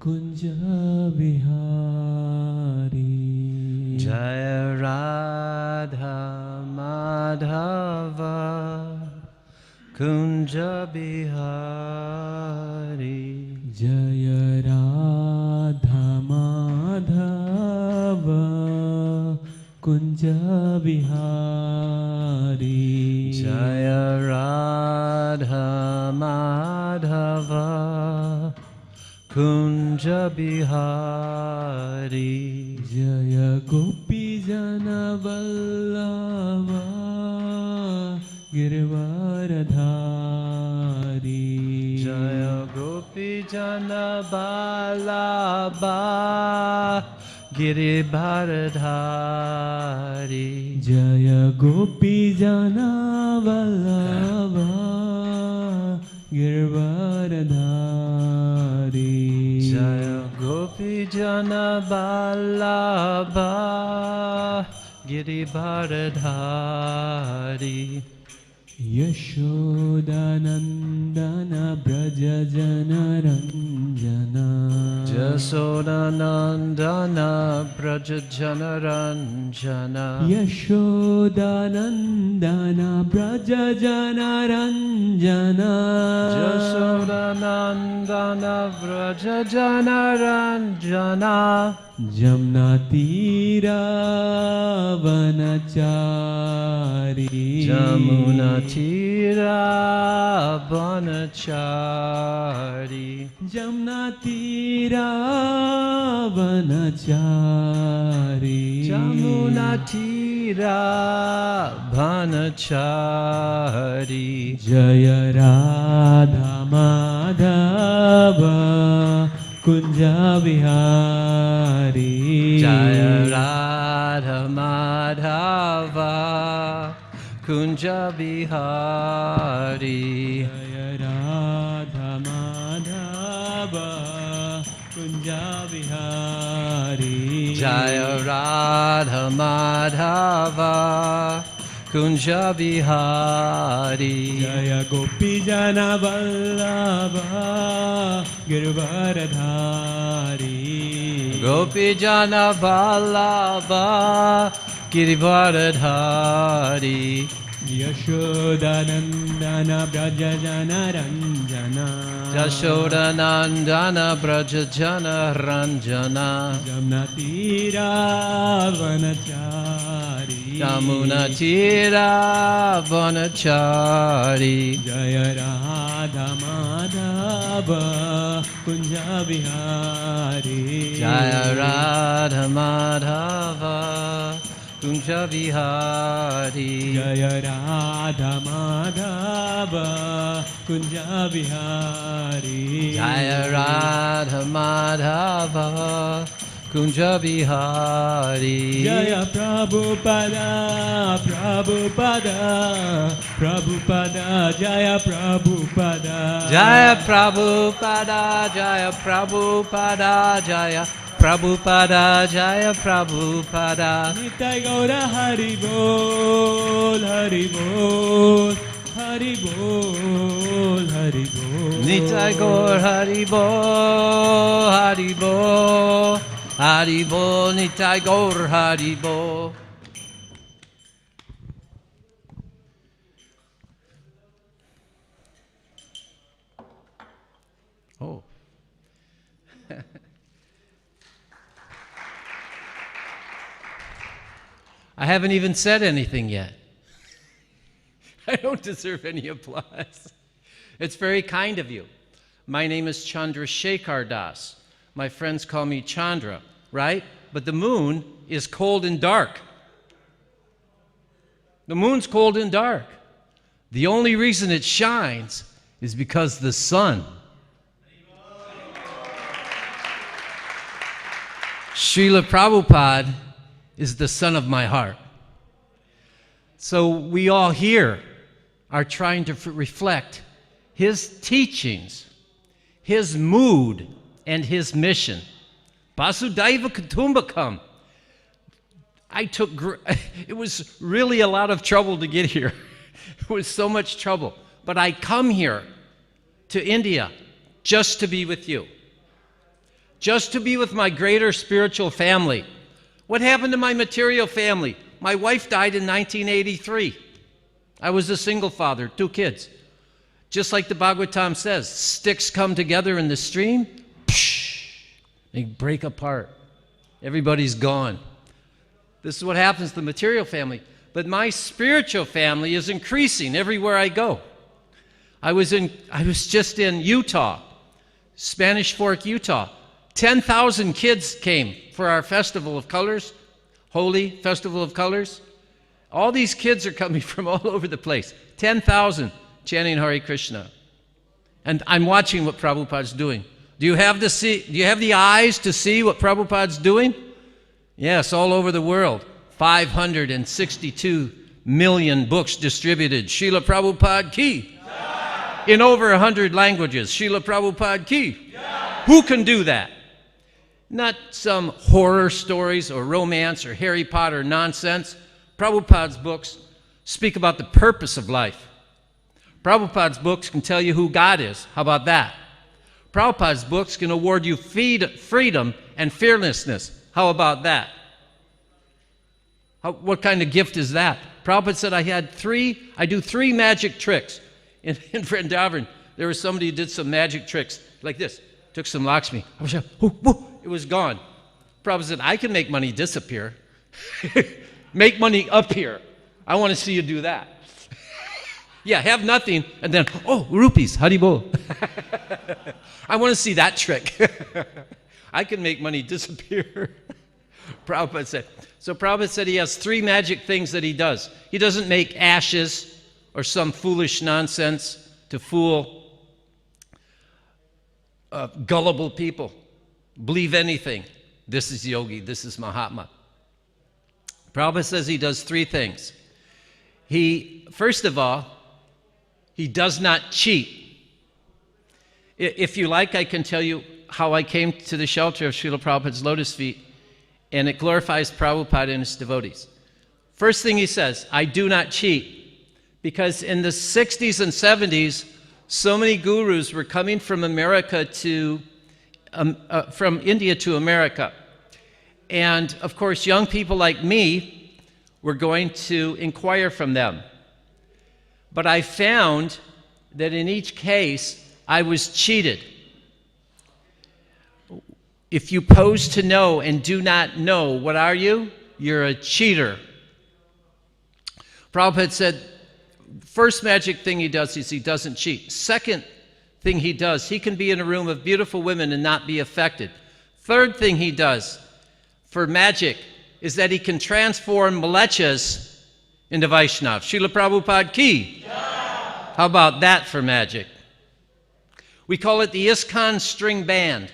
Kunja Vihari. Jaya Radha Madhava Kunja Bihari. Jaya Radha Madhava Kunja Vihari. Jaya Radha Madhava Kunja Bihari. Jaya Gopi Jana Vallabha Girvaradhari. Jaya Gopi Jana Vallabha Giribharadhari. Jaya Gopi Jana Vallabha Girvaradhari. Jaya Gopi Jana Vallabha Giribharadhari. Yashodanandana Braja Jana Ranjana. Jasodanandana Braja Jana Ranjana. Yashodanandana Braja Jana Ranjana. Jasodanandana Braja Jana Ranjana. Jamna Tira Vanachari. Jamuna Tira Vanachari. Jamna Tira Vanachari. Jamuna Tira Vanachari. Jaya Radha Madhava Kunja Vihari. Jaya Radha Madhava Kunja Bihari. Jaya Radha Madhava Kunja Vihari. Jaya Radha Madhava Kunja Bihari. Jaya Gopi Jana Vallabha Girvaradhari. Gopi Jana Vallabha Girivardhari. Yashodanandana Braja Jana Ranjana. Jashodanandana Braja Jana Ranjana. Jamna Tira Vanachari. Yamuna Tira Vanachari. Jaya Radha Madhava Kunja Vihari. Jaya Radha Madhava Kunja Vihari. Jaya Radha Madhava Kunja Vihari. Jaya Radha Madhava Kunja Vihari. Jaya Prabhupada, Prabhupada, Prabhupada, Jaya Prabhupada. Jaya Prabhupada, Jaya Prabhupada, Jaya Prabhupada, Jaya Prabhupada. Nitai Gaura Hari Bol, Hari Bol, Hari Bol, Hari Bol. Nitai Gaur Hari Bo, Hari Bo, Hari Bo, Nitai Gaur Hari Bo. Oh. I haven't even said anything yet. I don't deserve any applause. It's very kind of you. My name is Chandrashekhar Das. My friends call me Chandra, right? But the moon is cold and dark. The moon's cold and dark. The only reason it shines is because the sun. Srila Prabhupada is the sun of my heart. So we all here are trying to reflect his teachings, his mood, and his mission. Vasudhaiva Kutumbakam. It was really a lot of trouble to get here. It was so much trouble. But I come here to India just to be with you, just to be with my greater spiritual family. What happened to my material family? My wife died in 1983. I was a single father, 2 kids. Just like the Bhagavatam says, sticks come together in the stream, they break apart. Everybody's gone. This is what happens to the material family. But my spiritual family is increasing everywhere I go. I was just in Utah, Spanish Fork, Utah. 10,000 kids came for our Festival of Colors, Holy Festival of Colors. All these kids are coming from all over the place. 10,000 chanting Hare Krishna. And I'm watching what Prabhupada's doing. Do you have the eyes to see what Prabhupada's doing? Yes, all over the world. 562 million books distributed. Srila Prabhupada ki. Yeah. In over 100 languages. Srila Prabhupada ki. Yeah. Who can do that? Not some horror stories or romance or Harry Potter nonsense. Prabhupada's books speak about the purpose of life. Prabhupada's books can tell you who God is. How about that? Prabhupada's books can award you freedom and fearlessness. How about that? What kind of gift is that? Prabhupada said I do 3 magic tricks. In Vrindavan, there was somebody who did some magic tricks like this. Took some Lakshmi. It was gone. Prabhupada said, I can make money disappear. Make money appear. I want to see you do that. Yeah, have nothing, and then, oh, rupees, Haribol. I want to see that trick. I can make money disappear. Prabhupada said. So Prabhupada said he has 3 magic things that he does. He doesn't make ashes or some foolish nonsense to fool gullible people. Believe anything. This is yogi, this is Mahatma. Prabhupada says he does 3 things. First of all, he does not cheat. If you like, I can tell you how I came to the shelter of Srila Prabhupada's lotus feet, and it glorifies Prabhupada and his devotees. First thing he says, I do not cheat, because in the 60s and 70s, so many gurus were coming from America from India to America. And of course, young people like me were going to inquire from them. But I found that in each case, I was cheated. If you pose to know and do not know, what are you? You're a cheater. Prabhupada said, first magic thing he does is he doesn't cheat. Second thing he does, he can be in a room of beautiful women and not be affected. Third thing he does for magic is that he can transform Mlechas into Vaishnava. Srila Prabhupada ki. Yeah. How about that for magic? We call it the ISKCON string band.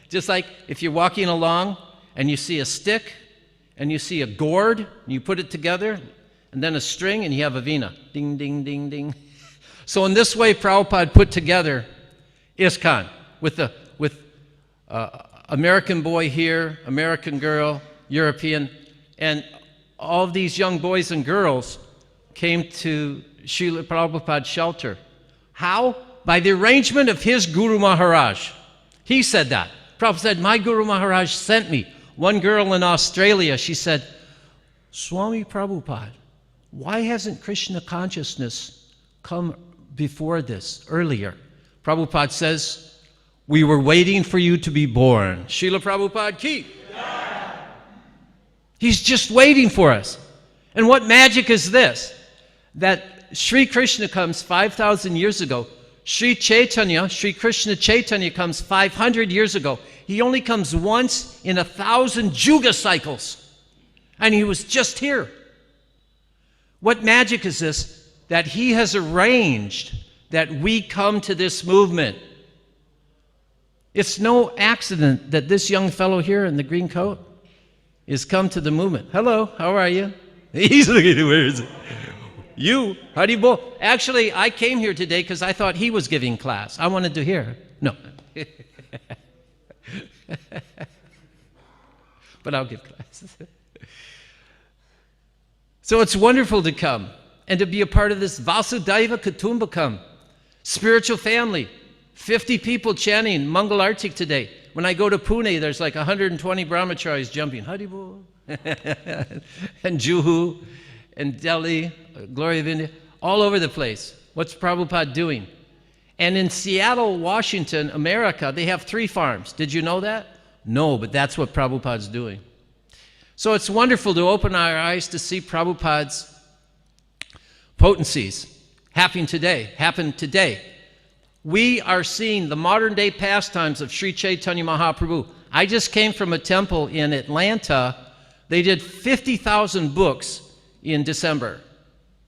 Just like if you're walking along and you see a stick and you see a gourd, and you put it together, and then a string, and you have a veena. Ding, ding, ding, ding. So in this way, Prabhupada put together ISKCON with American boy here, American girl, European, and all of these young boys and girls came to Srila Prabhupada's shelter. How? By the arrangement of his Guru Maharaj. He said that. Prabhupada said, my Guru Maharaj sent me. One girl in Australia, she said, Swami Prabhupada, why hasn't Krishna consciousness come before this, earlier? Prabhupada says, we were waiting for you to be born. Srila Prabhupada ki. Yeah. He's just waiting for us. And what magic is this? That Sri Krishna comes 5,000 years ago. Sri Chaitanya, Sri Krishna Chaitanya comes 500 years ago. He only comes once in 1,000 Juga cycles. And he was just here. What magic is this? That he has arranged that we come to this movement. It's no accident that this young fellow here in the green coat is come to the movement. Hello, how are you? He's looking at where is it? You, Haribol. Actually, I came here today because I thought he was giving class. I wanted to hear. No. But I'll give classes. So it's wonderful to come and to be a part of this Vasudhaiva Kutumbakam, spiritual family. 50 people chanting Mangal Artik today. When I go to Pune, there's like 120 brahmacharis jumping. Haribol. And Juhu, and Delhi, Glory of India, all over the place. What's Prabhupada doing? And in Seattle, Washington, America, they have 3 farms. Did you know that? No, but that's what Prabhupada's doing. So it's wonderful to open our eyes to see Prabhupada's potencies happen today. We are seeing the modern day pastimes of Sri Chaitanya Mahaprabhu. I just came from a temple in Atlanta. They did 50,000 books in December,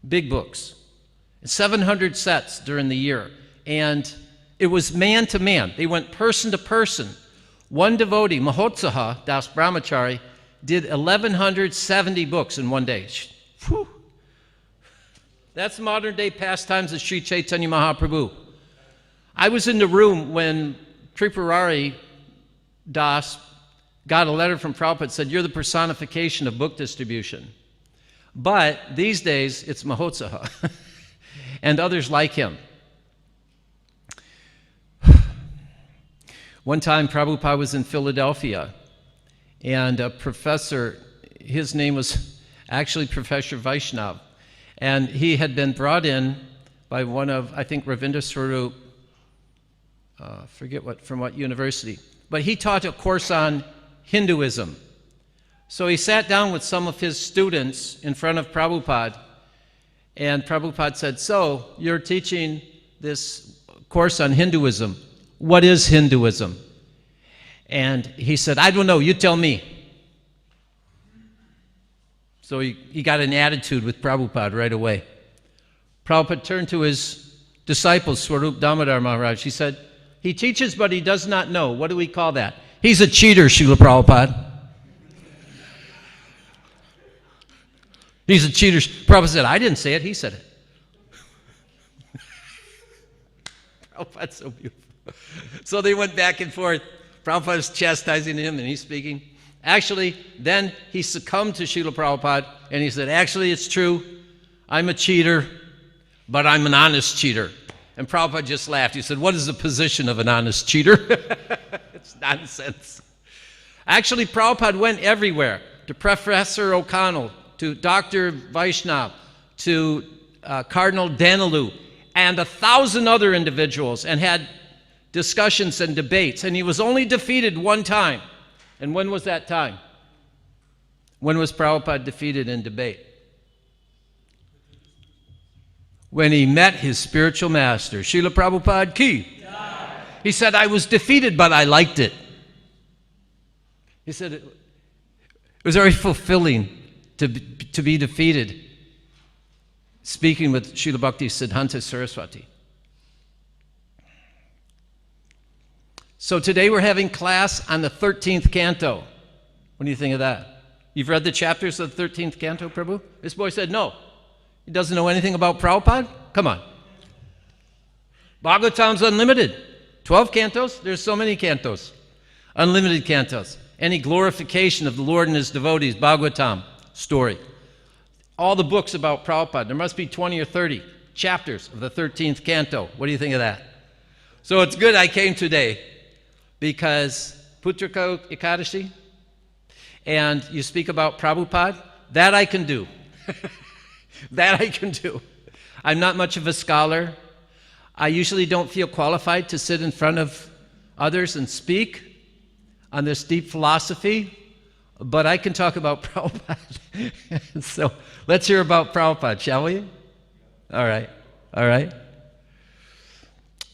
big books, 700 sets during the year. And it was man to man. They went person to person. One devotee, Mahotsaha Das Brahmachari, did 1,170 books in one day. Whew. That's modern day pastimes of Sri Chaitanya Mahaprabhu. I was in the room when Tripurari Das got a letter from Prabhupada that said, "You're the personification of book distribution." But these days, it's Mahotsaha and others like him. One time, Prabhupada was in Philadelphia, and a professor, his name was actually Professor Vaishnava, and he had been brought in by one of, I think, Ravindra Swarup, from what university, but he taught a course on Hinduism. So he sat down with some of his students in front of Prabhupada, and Prabhupada said, "So, you're teaching this course on Hinduism. What is Hinduism?" And he said, "I don't know, you tell me." So he got an attitude with Prabhupada right away. Prabhupada turned to his disciple, Swarup Damodar Maharaj. He said, "He teaches, but he does not know. What do we call that?" "He's a cheater, Srila Prabhupada." "He's a cheater." Prabhupada said, "I didn't say it, he said it." Prabhupada's so beautiful. So they went back and forth. Prabhupada's chastising him and he's speaking. Actually, then he succumbed to Srila Prabhupada and he said, "Actually, it's true. I'm a cheater, but I'm an honest cheater." And Prabhupada just laughed. He said, "What is the position of an honest cheater?" It's nonsense. Actually, Prabhupada went everywhere, to Professor O'Connell, to Dr. Vaishnava, to Cardinal Danilou, and 1,000 other individuals, and had discussions and debates. And he was only defeated one time. And when was that time? When was Prabhupada defeated in debate? When he met his spiritual master, Srila Prabhupada ki. He said, "I was defeated, but I liked it." He said it was very fulfilling to be defeated, speaking with Srila Bhakti Siddhanta Saraswati. So today we're having class on the 13th canto. What do you think of that? You've read the chapters of the 13th canto, Prabhu? This boy said no. He doesn't know anything about Prabhupada? Come on. Bhagavatam's unlimited. 12 cantos? There's so many cantos. Unlimited cantos. Any glorification of the Lord and his devotees, Bhagavatam story. All the books about Prabhupada. There must be 20 or 30 chapters of the 13th canto. What do you think of that? So it's good I came today because Putrika Ekadashi, and you speak about Prabhupada, that I can do. That I can do. I'm not much of a scholar. I usually don't feel qualified to sit in front of others and speak on this deep philosophy, but I can talk about Prabhupada. So let's hear about Prabhupada, shall we? All right. All right.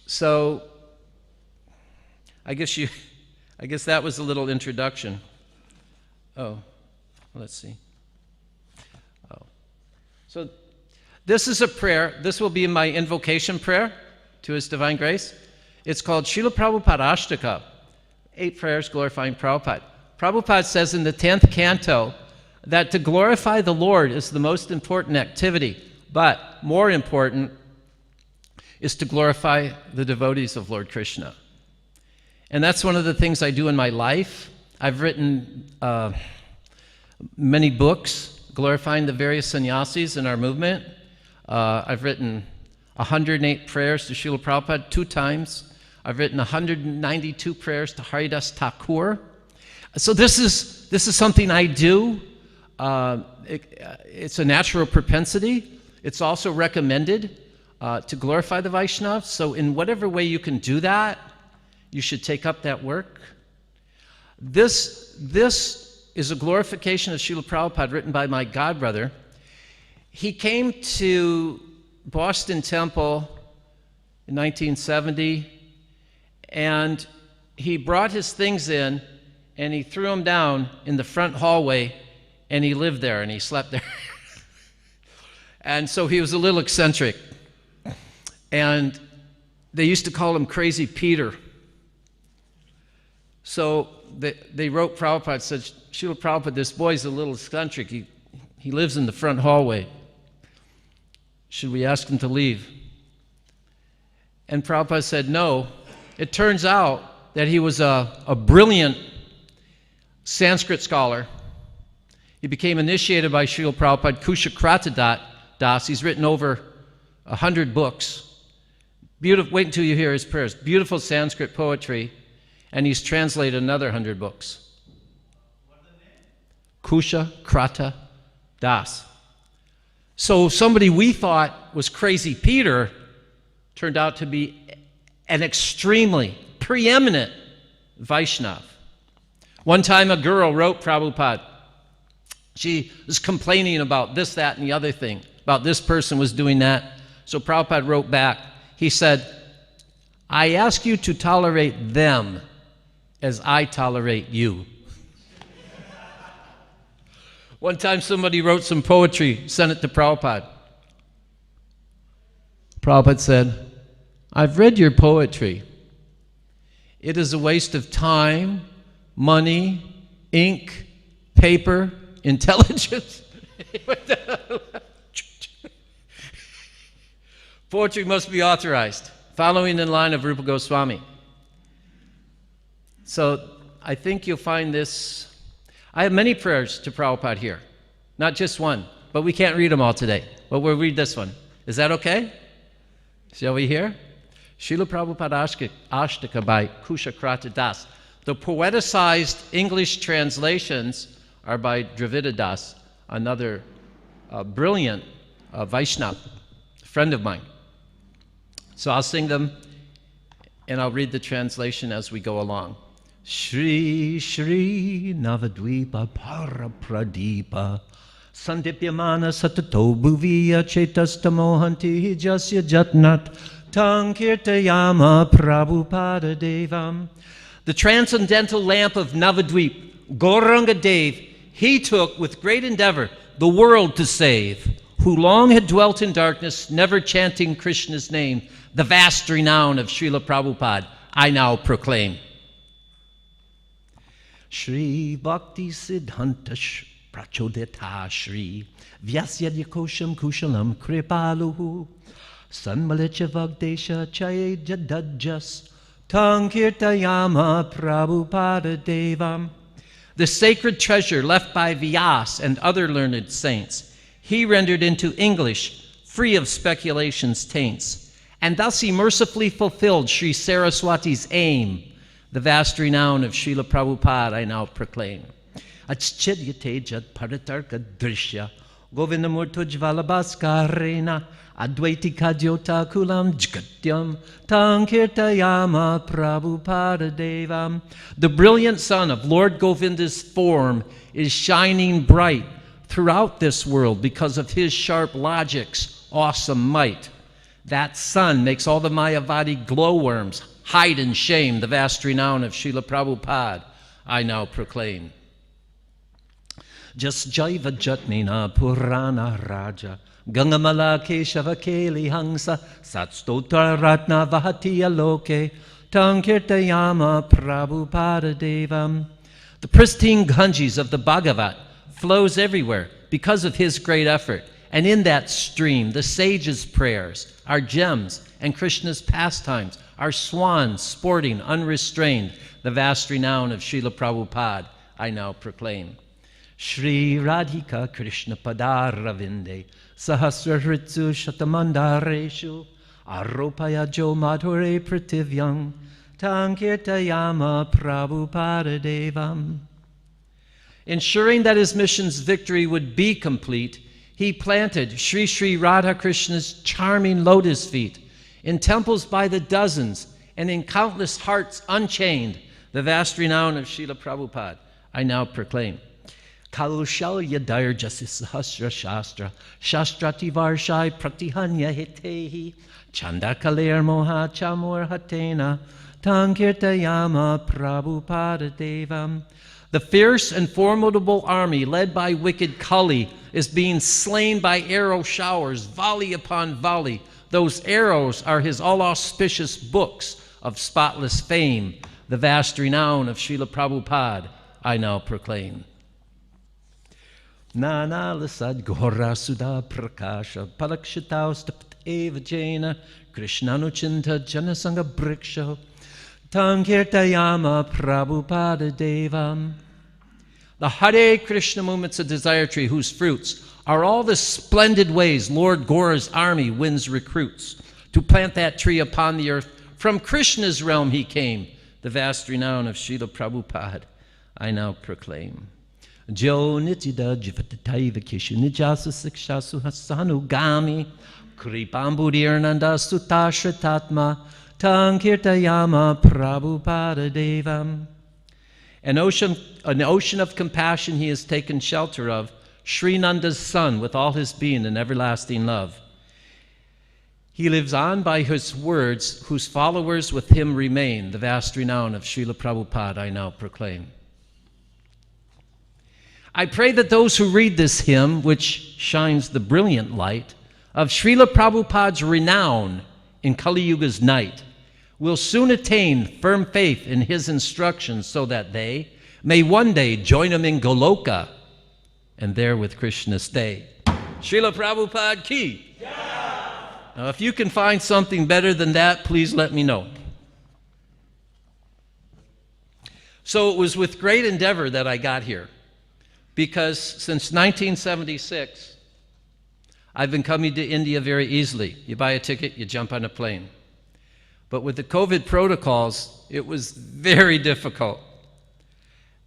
So I guess that was a little introduction. Oh, let's see. Oh. So this is a prayer. This will be my invocation prayer to His Divine Grace. It's called Srila Prabhupada Ashtaka, 8 prayers glorifying Prabhupada. Prabhupada says in the 10th canto that to glorify the Lord is the most important activity, but more important is to glorify the devotees of Lord Krishna. And that's one of the things I do in my life. I've written many books glorifying the various sannyasis in our movement. I've written 108 prayers to Srila Prabhupada 2 times. I've written 192 prayers to Haridas Thakur. So this is something I do. It's a natural propensity. It's also recommended to glorify the Vaishnavas. So in whatever way you can do that, you should take up that work. This is a glorification of Srila Prabhupada written by my godbrother. He came to Boston Temple in 1970, and he brought his things in, and he threw them down in the front hallway, and he lived there, and he slept there. And so he was a little eccentric. And they used to call him Crazy Peter. So they wrote Prabhupada, said, Srila Prabhupada, this boy's a little eccentric. He lives in the front hallway. Should we ask him to leave? And Prabhupada said, no. It turns out that he was a brilliant Sanskrit scholar. He became initiated by Srila Prabhupada, Kushakrata Das. He's written over 100 books. Beautiful, wait until you hear his prayers. Beautiful Sanskrit poetry. And he's translated another 100 books. What's the name? Kushakrata Das. So somebody we thought was Crazy Peter turned out to be an extremely preeminent Vaishnava. One time a girl wrote Prabhupada. She was complaining about this, that, and the other thing, about this person was doing that. So Prabhupada wrote back. He said, I ask you to tolerate them as I tolerate you. One time somebody wrote some poetry, sent it to Prabhupada. Prabhupada said, I've read your poetry. It is a waste of time, money, ink, paper, intelligence. Poetry must be authorized, following in line of Rupa Goswami. So I think you'll find this. I have many prayers to Prabhupada here, not just one, but we can't read them all today. But we'll read this one. Is that okay? Shall we hear? Srila Prabhupada Ashtaka by Kushakrata Das. The poeticized English translations are by Dravida Das, another brilliant Vaishnava, friend of mine. So I'll sing them, and I'll read the translation as we go along. Shri Shri Navadvipa Parapradipa Sandipyamana Satato Bhuviya Chetastamohanti Jasya Jatnat Tankirtayama Prabhupada Devam. The transcendental lamp of Navadvip, Gauranga Dev, he took with great endeavor the world to save, who long had dwelt in darkness, never chanting Krishna's name. The vast renown of Srila Prabhupada I now proclaim. Shri Bhakti Siddhanta Prachodeta Shri Vyasya Yakosham Kushalam Kripaluhu Sanmalicha Vagdesha Chaye Jadadjas Tankirtayama Prabhupada Devam. The sacred treasure left by Vyas and other learned saints, he rendered into English, free of speculation's taints. And thus he mercifully fulfilled Sri Saraswati's aim. The vast renown of Srila Prabhupada I now proclaim. Achchidyate jad paratarka drishya govindamurto jvalabhaskarena advaiti kadyota kulam jgatyam tankirtayama Prabhupada devam. The brilliant sun of Lord Govinda's form is shining bright throughout this world because of his sharp logic's awesome might. That sun makes all the Mayavadi glowworms hide in shame. The vast renown of Srila Prabhupada I now proclaim. Jas Jaiva Jatnina Purana Raja Gangamala Keshava Keli Hangsa Satstotra Ratna Vahatiya Loke Tankirtayama Prabhupada Devam. The pristine Ganges of the Bhagavat flows everywhere because of his great effort. And in that stream, the sages' prayers, our gems, and Krishna's pastimes, our swans sporting unrestrained, the vast renown of Srila Prabhupada I now proclaim. Shri Radhika Krishna Padaravinde Sahasrahritsu Shatamandareshu Aropaya Jo Madhure Prativyam Tankirtayama Prabhupada Devam. Ensuring that his mission's victory would be complete, he planted Sri Sri Radha Krishna's charming lotus feet in temples by the dozens and in countless hearts unchained. The vast renown of Srila Prabhupada I now proclaim. Kalushalya Dairjasi Sahasra Shastra Shastrati Varshai Pratihanya Hitehi Chandakaler Moha Chamur Hatena Tankirtayama Prabhupada Devam. The fierce and formidable army led by wicked Kali is being slain by arrow showers, volley upon volley. Those arrows are his all-auspicious books of spotless fame. The vast renown of Srila Prabhupada I now proclaim. Nana lasad gora sudha prakasha palakshitaus eva jaina Krishnanuchinta janasanga briksha Tankirtayama Prabhupada Devam. The Hare Krishna movement's a desire tree whose fruits are all the splendid ways Lord Gora's army wins recruits to plant that tree upon the earth. From Krishna's realm he came. The vast renown of Srila Prabhupada I now proclaim. Jo nitida jivatataiva kishinijasa sikshasu hasanugami kripambudirnanda sutashratatma Tankirtayama Prabhupada Devam. An ocean of compassion he has taken shelter of, Sri Nanda's son with all his being in everlasting love. He lives on by his words, whose followers with him remain. The vast renown of Srila Prabhupada I now proclaim. I pray that those who read this hymn, which shines the brilliant light of Srila Prabhupada's renown in Kali Yuga's night, will soon attain firm faith in his instructions so that they may one day join him in Goloka and there with Krishna stay. Srila Prabhupada ki. Yeah. Now, if you can find something better than that, please let me know. So it was with great endeavor that I got here, because since 1976, I've been coming to India very easily. You buy a ticket, you jump on a plane. But with the COVID protocols, it was very difficult.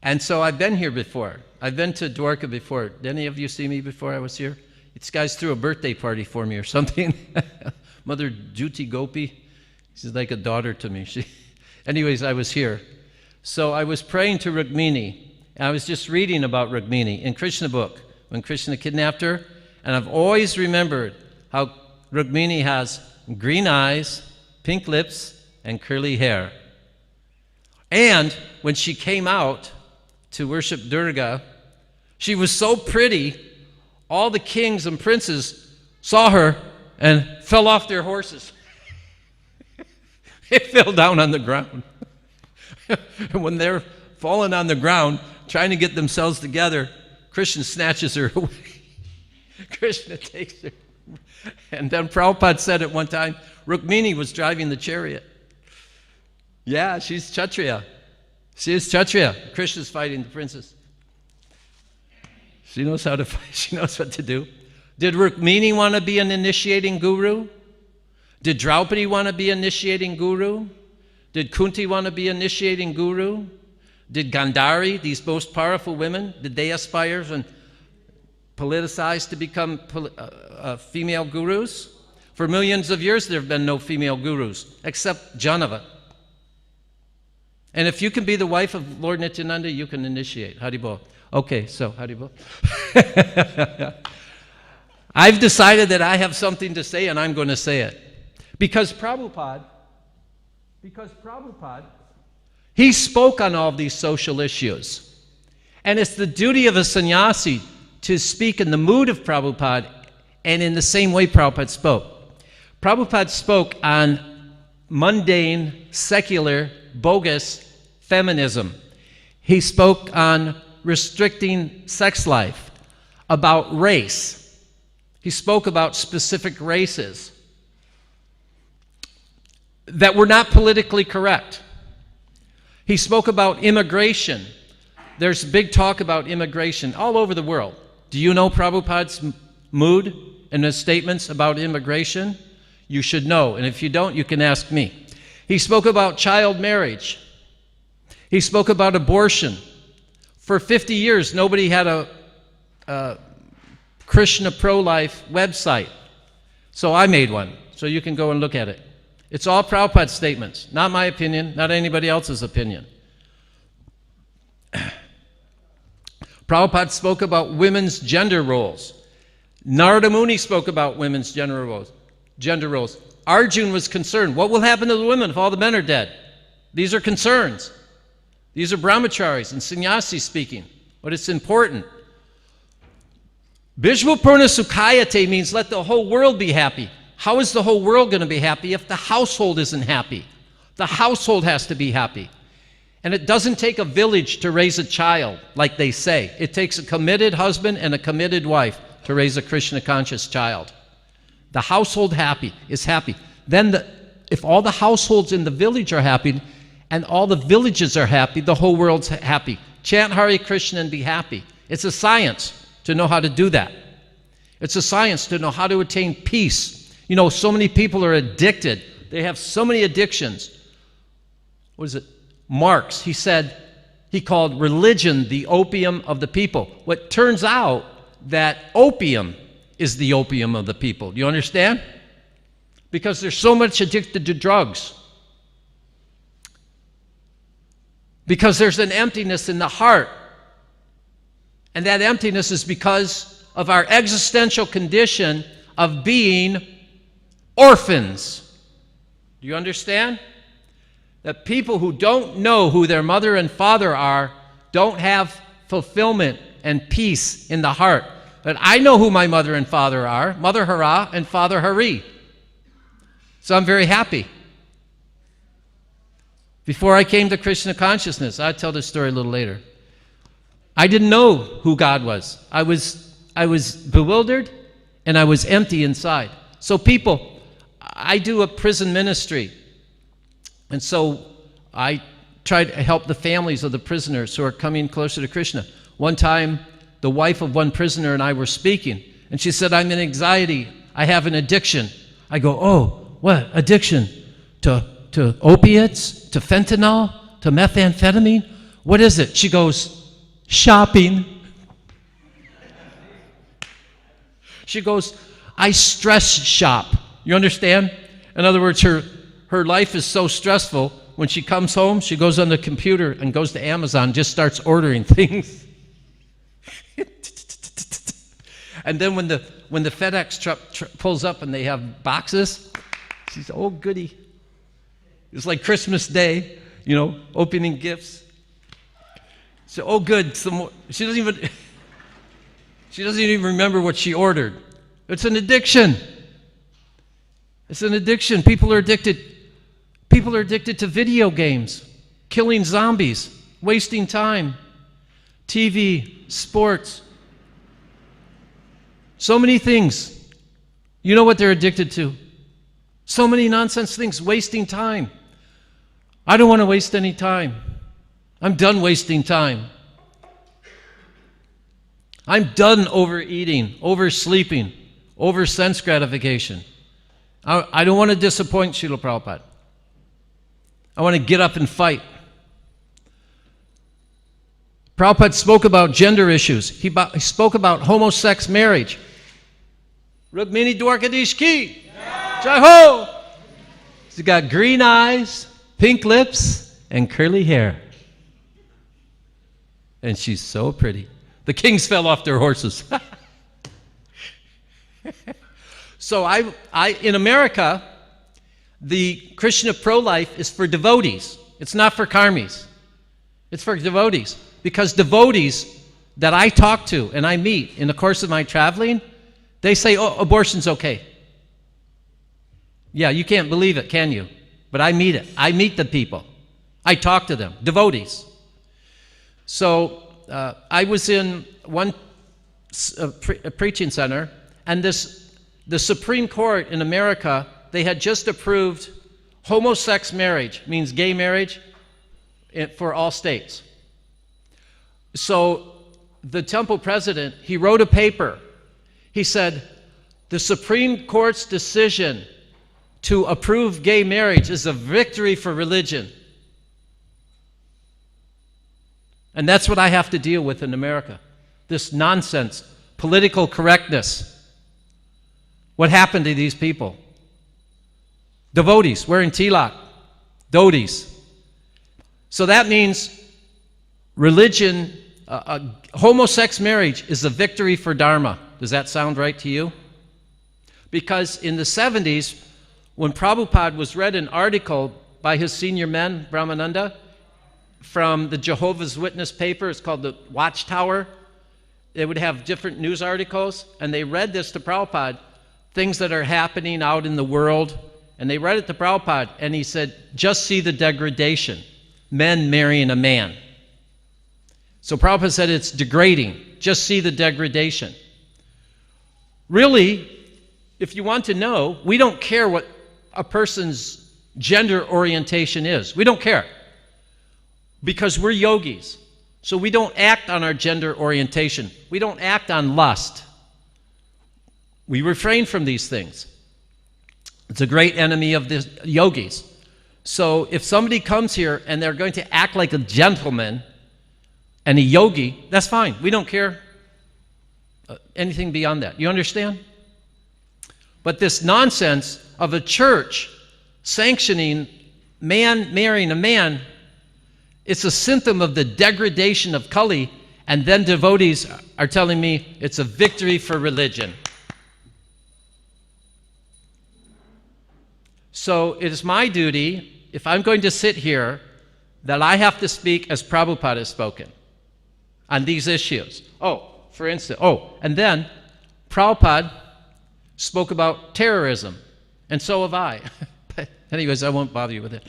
And so I've been here before. I've been to Dwarka before. Did any of you see me before I was here? This guy's threw a birthday party for me or something. Mother Juti Gopi, she's like a daughter to me. Anyways, I was here. So I was praying to Rukmini. And I was just reading about Rukmini in Krishna book, when Krishna kidnapped her. And I've always remembered how Rukmini has green eyes, pink lips, and curly hair. And when she came out to worship Durga, she was so pretty, all the kings and princes saw her and fell off their horses. They fell down on the ground. And when they're falling on the ground, trying to get themselves together, Krishna snatches her away. Krishna takes her. And then Prabhupada said at one time, Rukmini was driving the chariot. Yeah, she's Kshatriya. She is Kshatriya. Krishna's fighting the princess. She knows how to fight. She knows what to do. Did Rukmini want to be an initiating guru? Did Draupadi want to be initiating guru? Did Kunti want to be initiating guru? Did Gandhari, these most powerful women, did they aspire and politicize to become female gurus? For millions of years, there have been no female gurus, except Janava. And if you can be the wife of Lord Nityananda, you can initiate. Haribol. Okay, so Haribol. I've decided that I have something to say, and I'm going to say it. Because Prabhupada, he spoke on all of these social issues. And it's the duty of a sannyasi to speak in the mood of Prabhupada and in the same way Prabhupada spoke. Prabhupada spoke on mundane, secular, bogus feminism. He spoke on restricting sex life, about race. He spoke about specific races that were not politically correct. He spoke about immigration. There's big talk about immigration all over the world. Do you know Prabhupada's mood and his statements about immigration? You should know, and if you don't, you can ask me. He spoke about child marriage. He spoke about abortion. For 50 years, nobody had a Krishna pro-life website. So I made one, so you can go and look at it. It's all Prabhupada's statements, not my opinion, not anybody else's opinion. Prabhupada spoke about women's gender roles. Narada Muni spoke about women's gender roles. Arjuna was concerned. What will happen to the women if all the men are dead? These are concerns. These are brahmacharis and sannyasis speaking, but it's important. Bhishmapurna Sukhayate means let the whole world be happy. How is the whole world going to be happy if the household isn't happy? The household has to be happy. And it doesn't take a village to raise a child, like they say. It takes a committed husband and a committed wife to raise a Krishna conscious child. The household is happy. Then if all the households in the village are happy and all the villages are happy, the whole world's happy. Chant Hare Krishna and be happy. It's a science to know how to do that. It's a science to know how to attain peace. You know, so many people are addicted. They have so many addictions. What is it? Marx, he called religion the opium of the people. What turns out that opium is the opium of the people. Do you understand? Because they're so much addicted to drugs. Because there's an emptiness in the heart. And that emptiness is because of our existential condition of being orphans. Do you understand? That people who don't know who their mother and father are don't have fulfillment and peace in the heart. But I know who my mother and father are, Mother Hara and Father Hari. So I'm very happy. Before I came to Krishna Consciousness, I'll tell this story a little later. I didn't know who God was. I was bewildered and I was empty inside. So people, I do a prison ministry. And so I try to help the families of the prisoners who are coming closer to Krishna. One time, the wife of one prisoner and I were speaking, and she said, I'm in anxiety. I have an addiction. I go, oh, what? Addiction? To opiates? To fentanyl? To methamphetamine? What is it? She goes, shopping. She goes, I stress shop. You understand? In other words, her life is so stressful, when she comes home, she goes on the computer and goes to Amazon, just starts ordering things. And then when the FedEx truck pulls up and they have boxes, she's, oh, goody. It's like Christmas Day, you know, opening gifts. So, oh, good, some more. She doesn't even remember what she ordered. It's an addiction. It's an addiction. People are addicted to video games, killing zombies, wasting time, TV, sports. So many things. You know what they're addicted to? So many nonsense things, wasting time. I don't want to waste any time. I'm done wasting time. I'm done overeating, oversleeping, over sense gratification. I don't want to disappoint Srila Prabhupada. I want to get up and fight. Prabhupada spoke about gender issues. He spoke about homosex marriage. Rukmini Dwarkadish ki! Jai ho! She's got green eyes, pink lips, and curly hair. And she's so pretty. The kings fell off their horses. So in America, the Krishna pro-life is for devotees. It's not for karmis. It's for devotees. Because devotees that I talk to and I meet in the course of my traveling, they say, oh, abortion's okay. Yeah, you can't believe it, can you? But I meet it. I meet the people. I talk to them, devotees. So I was in one preaching center, and the Supreme Court in America, they had just approved homosex marriage, means gay marriage, for all states. So the temple president, he wrote a paper. He said, the Supreme Court's decision to approve gay marriage is a victory for religion. And that's what I have to deal with in America. This nonsense, political correctness. What happened to these people? Devotees wearing tilak, dhotis. So that means religion, homosex marriage is a victory for Dharma. Does that sound right to you? Because in the 70s, when Prabhupada was read an article by his senior men, Brahmananda, from the Jehovah's Witness paper, it's called the Watchtower. They would have different news articles, and they read this to Prabhupada, things that are happening out in the world, and they read it to Prabhupada, and he said, just see the degradation, men marrying a man. So Prabhupada said it's degrading, just see the degradation. Really, if you want to know, we don't care what a person's gender orientation is. We don't care. Because we're yogis. So we don't act on our gender orientation. We don't act on lust. We refrain from these things. It's a great enemy of the yogis. So if somebody comes here and they're going to act like a gentleman and a yogi, that's fine. We don't care anything beyond that. You understand? But this nonsense of a church sanctioning man marrying a man, it's a symptom of the degradation of Kali, and then devotees are telling me it's a victory for religion. So it is my duty, if I'm going to sit here, that I have to speak as Prabhupada has spoken on these issues. For instance, and then Prabhupada spoke about terrorism, and so have I. But anyways, I won't bother you with it.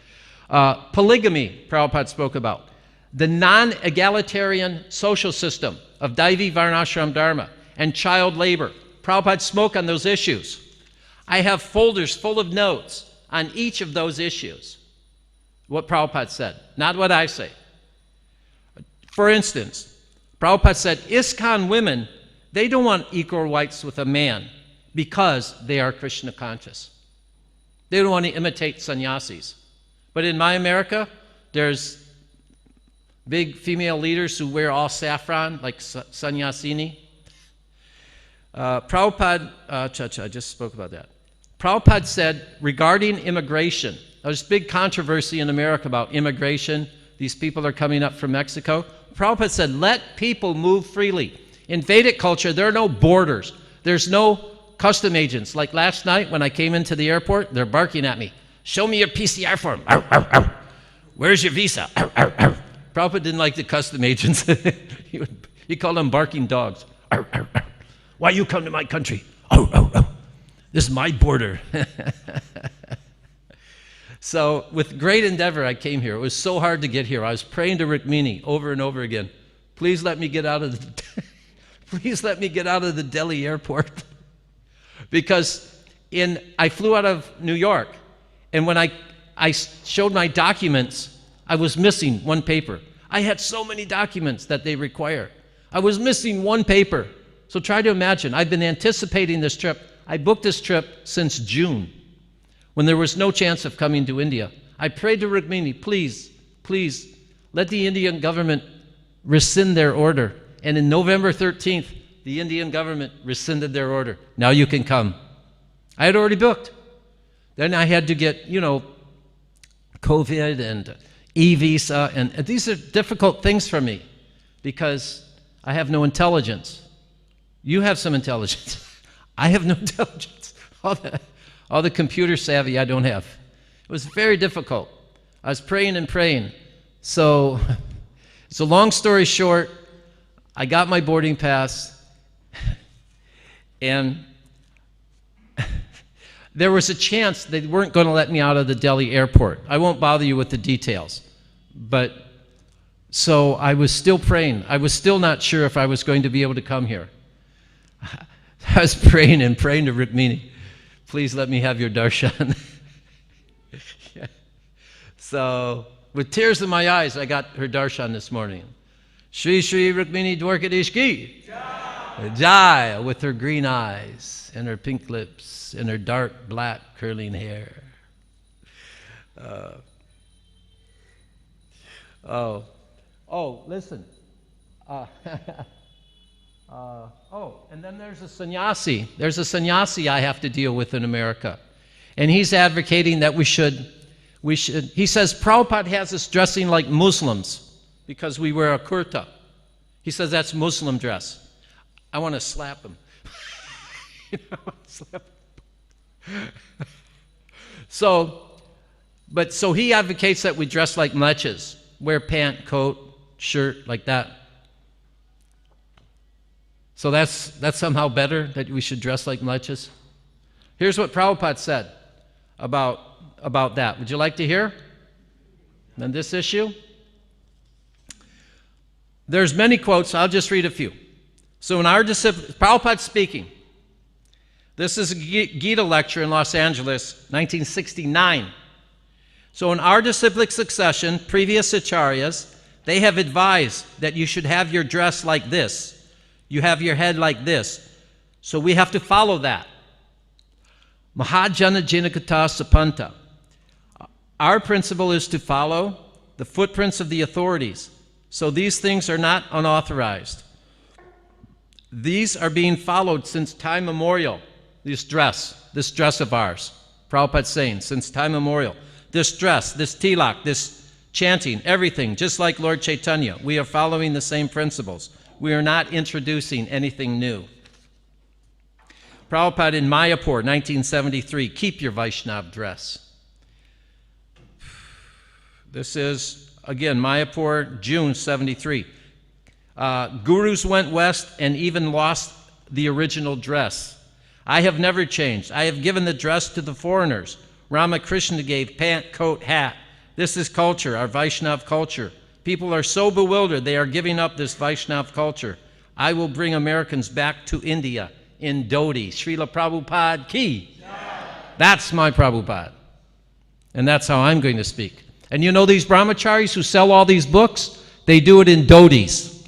Polygamy, Prabhupada spoke about. The non-egalitarian social system of Daivi Varnashram Dharma and child labor. Prabhupada spoke on those issues. I have folders full of notes on each of those issues. What Prabhupada said, not what I say. For instance, Prabhupada said, ISKCON women, they don't want equal rights with a man because they are Krishna conscious. They don't want to imitate sannyasis. But in my America, there's big female leaders who wear all saffron, like sannyasini. Prabhupada, I just spoke about that. Prabhupada said regarding immigration, there's big controversy in America about immigration. These people are coming up from Mexico. Prabhupada said, let people move freely. In Vedic culture, there are no borders. There's no custom agents. Like last night when I came into the airport, they're barking at me. Show me your PCR form. Ow, ow, ow. Where's your visa? Ow, ow, ow. Prabhupada didn't like the custom agents. He called them barking dogs. Ow, ow, ow. Why you come to my country? Ow, ow, ow. This is my border. So with great endeavor, I came here. It was so hard to get here. I was praying to Rukmini over and over again. Please let me get out of the please let me get out of the Delhi airport. Because I flew out of New York, and when I showed my documents, I was missing one paper. I had so many documents that they require. I was missing one paper. So try to imagine. I've been anticipating this trip. I booked this trip since June, when there was no chance of coming to India. I prayed to Rukmini, please, please, let the Indian government rescind their order. And in November 13th, the Indian government rescinded their order. Now you can come. I had already booked. Then I had to get, COVID and e-visa, and these are difficult things for me because I have no intelligence. You have some intelligence. I have no intelligence. All the computer savvy I don't have. It was very difficult. I was praying and praying. So long story short, I got my boarding pass, and there was a chance they weren't going to let me out of the Delhi airport. I won't bother you with the details. But so I was still praying. I was still not sure if I was going to be able to come here. I was praying and praying to Rukmini, please let me have your darshan. Yeah. So with tears in my eyes, I got her darshan this morning. Shri Shri Rukmini Dwarka ki. Jaya with her green eyes and her pink lips and her dark black curling hair. Listen. And then there's a sannyasi. There's a sannyasi I have to deal with in America. And he's advocating that we should, he says Prabhupada has us dressing like Muslims because we wear a kurta. He says that's Muslim dress. I want to slap him. So he advocates that we dress like mlechas, wear pant, coat, shirt, like that. So that's somehow better, that we should dress like mlechas. Here's what Prabhupada said about that. Would you like to hear? On this issue? There's many quotes. I'll just read a few. So in our discipline, Prabhupada speaking. This is a Gita lecture in Los Angeles, 1969. So in our disciplic succession, previous acharyas, they have advised that you should have your dress like this. You have your head like this. So we have to follow that. Mahajana Jinakata Sapanta. Our principle is to follow the footprints of the authorities. So these things are not unauthorized. These are being followed since time immemorial. This dress of ours. Prabhupada's saying, since time immemorial. This dress, this tilak, this chanting, everything, just like Lord Chaitanya. We are following the same principles. We are not introducing anything new. Prabhupada in Mayapur, 1973, keep your Vaishnava dress. This is, again, Mayapur, June 73. Gurus went west and even lost the original dress. I have never changed. I have given the dress to the foreigners. Ramakrishna gave pant, coat, hat. This is culture, our Vaishnava culture. People are so bewildered they are giving up this Vaishnava culture. I will bring Americans back to India in dhoti. Srila Prabhupada ki. Yeah. That's my Prabhupada. And that's how I'm going to speak. And you know these brahmacharis who sell all these books? They do it in dhotis.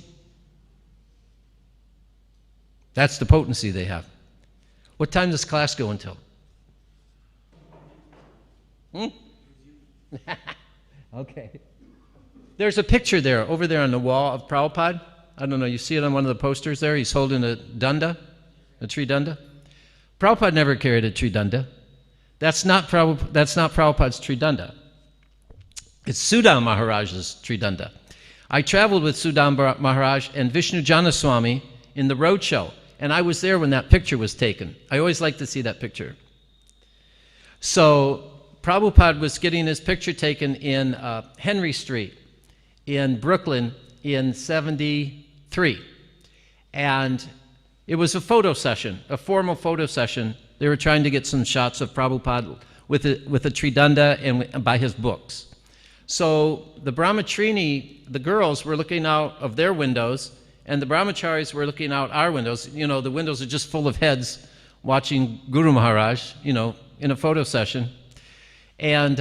That's the potency they have. What time does class go until? Okay. There's a picture there, over there on the wall of Prabhupada. I don't know, you see it on one of the posters there? He's holding a danda, a tree danda. Prabhupada never carried a tree danda. That's not Prabhupada's tree danda. It's Sudam Maharaj's tree danda. I traveled with Sudam Maharaj and Vishnu Janaswami in the roadshow, and I was there when that picture was taken. I always like to see that picture. So Prabhupada was getting his picture taken in Henry Street in Brooklyn in 73. And it was a photo session, a formal photo session. They were trying to get some shots of Prabhupada with a Tridanda and by his books. So the Brahmacharini, the girls, were looking out of their windows, and the Brahmacharis were looking out our windows. You know, the windows are just full of heads watching Guru Maharaj, you know, in a photo session. And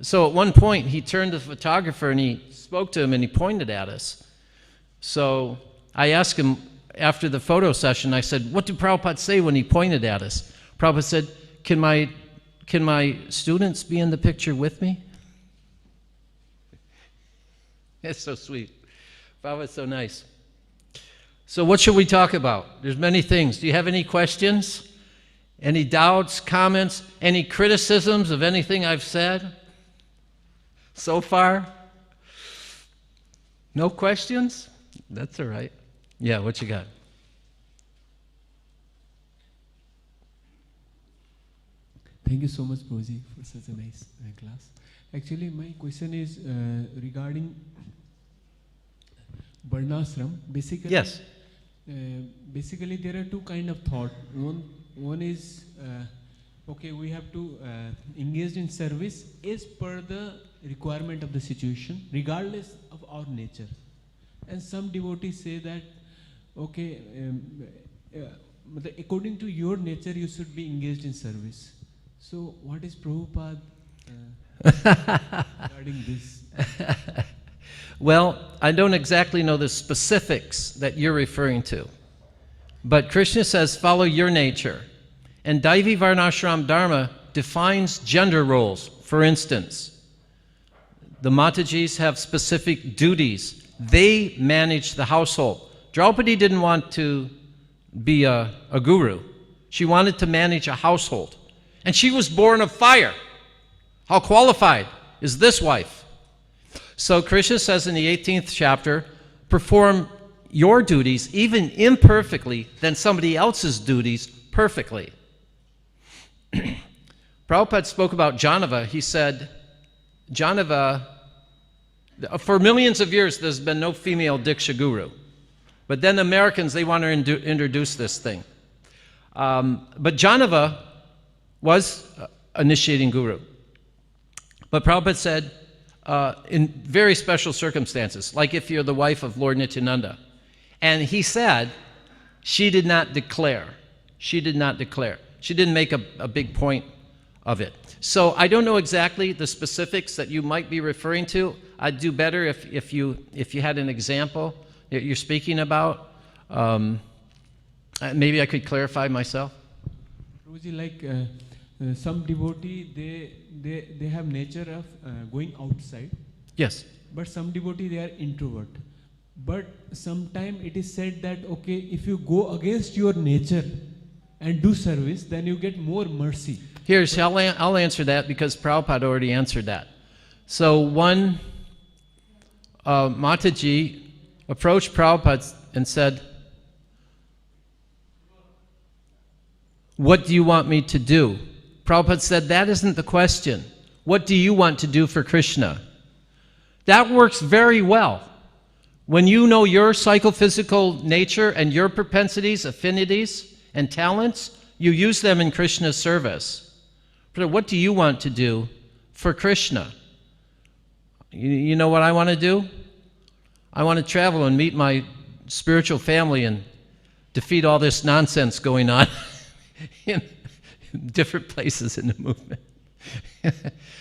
so at one point, he turned to the photographer and he spoke to him and he pointed at us. So I asked him after the photo session, I said, what did Prabhupada say when he pointed at us? Prabhupada said, can my students be in the picture with me? It's so sweet. Prabhupada's so nice. So what should we talk about? There's many things. Do you have any questions? Any doubts, comments, any criticisms of anything I've said so far? No questions? That's all right. Yeah, what you got? Thank you so much, Prabhuji, for such a nice class. Actually, my question is regarding Varnashram. Basically, yes. Basically, there are two kind of thought. One is, okay, we have to engage in service as per the requirement of the situation, regardless of our nature. And some devotees say that, okay, according to your nature, you should be engaged in service. So, what is Prabhupada regarding this? Well, I don't exactly know the specifics that you're referring to. But Krishna says, follow your nature. And Daivi Varnashram Dharma defines gender roles. For instance, the Matajis have specific duties. They manage the household. Draupadi didn't want to be a guru. She wanted to manage a household. And she was born of fire. How qualified is this wife? So Krishna says in the 18th chapter, perform your duties, even imperfectly, than somebody else's duties perfectly. Prabhupada spoke about Janava. He said, Janava, for millions of years, there's been no female Diksha guru. But then the Americans, they want to introduce this thing. But Janava was initiating guru. But Prabhupada said, in very special circumstances, like if you're the wife of Lord Nityananda. And he said, she did not declare. She did not declare. She didn't make a big point of it. So I don't know exactly the specifics that you might be referring to. I'd do better if you had an example that you're speaking about. Maybe I could clarify myself. Prabhuji, like some devotee, they have nature of going outside. Yes. But some devotee, they are introvert. But sometimes it is said that, okay, if you go against your nature and do service, then you get more mercy. I'll answer that because Prabhupada already answered that. So one Mataji approached Prabhupada and said, what do you want me to do? Prabhupada said, that isn't the question. What do you want to do for Krishna? That works very well. When you know your psychophysical nature and your propensities, affinities, and talents, you use them in Krishna's service. But what do you want to do for Krishna? You know what I want to do? I want to travel and meet my spiritual family and defeat all this nonsense going on in different places in the movement.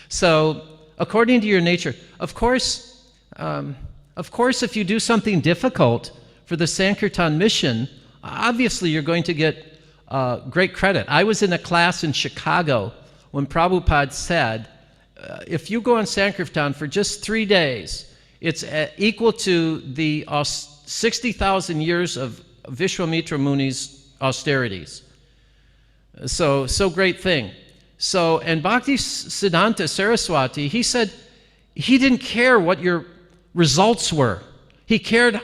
So, according to your nature, of course, if you do something difficult for the Sankirtan mission, obviously you're going to get great credit. I was in a class in Chicago when Prabhupada said, if you go on Sankirtan for just 3 days, it's equal to the 60,000 years of Vishwamitra Muni's austerities. So great thing. So, and Bhakti Siddhanta Saraswati, he said he didn't care what your results were. He cared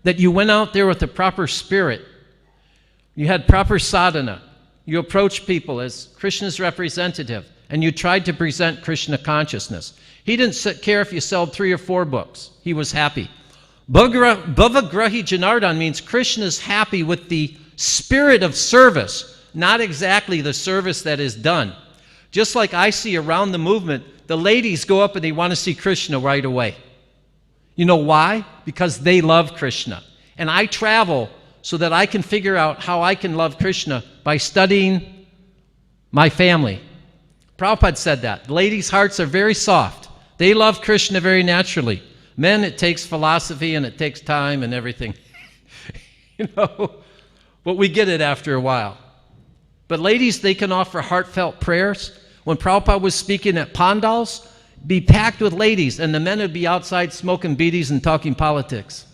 that you went out there with the proper spirit. You had proper sadhana. You approached people as Krishna's representative, and you tried to present Krishna consciousness. He didn't care if you sold 3 or 4 books. He was happy. Bhavagrahi Janardhan means Krishna's happy with the spirit of service, not exactly the service that is done. Just like I see around the movement, the ladies go up and they want to see Krishna right away. You know why? Because they love Krishna. And I travel so that I can figure out how I can love Krishna by studying my family. Prabhupada said that. Ladies' hearts are very soft. They love Krishna very naturally. Men, it takes philosophy and it takes time and everything. But we get it after a while. But ladies, they can offer heartfelt prayers. When Prabhupada was speaking at Pandals, be packed with ladies, and the men would be outside smoking beedis and talking politics.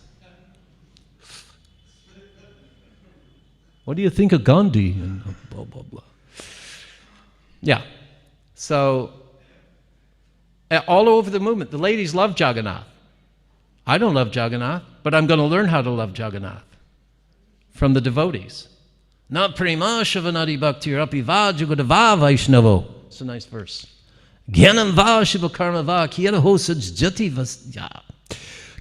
What do you think of Gandhi? And blah, blah, blah. Yeah. So, all over the movement, the ladies love Jagannath. I don't love Jagannath, but I'm going to learn how to love Jagannath from the devotees. Na prema shivanadi bhakti rapi va jugadava Vaishnavo. It's a nice verse. Gyanam va shiva karma va kiyana hosaj jati vasya.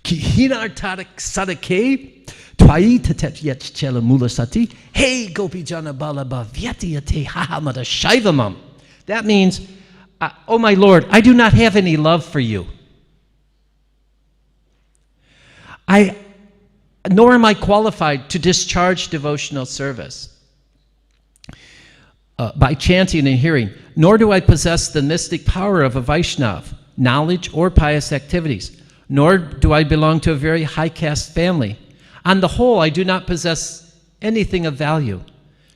Ki hinartarak sadake twai tatet yet chela mula sati. Hey gopi jana balaba vyati ate hahamada shaivamam. That means, oh my Lord, I do not have any love for you. Nor am I qualified to discharge devotional service by chanting and hearing, nor do I possess the mystic power of a Vaishnava, knowledge or pious activities, nor do I belong to a very high caste family. On the whole, I do not possess anything of value.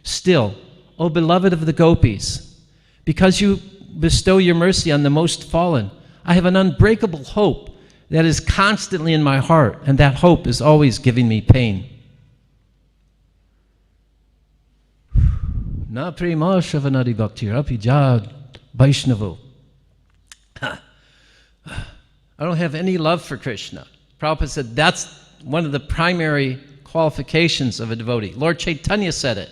Still, O beloved of the gopis, because you bestow your mercy on the most fallen, I have an unbreakable hope that is constantly in my heart, and that hope is always giving me pain. Na prema shavanadi bhakti rapijad Vaishnava. I don't have any love for Krishna. Prabhupada said that's one of the primary qualifications of a devotee. Lord Chaitanya said it.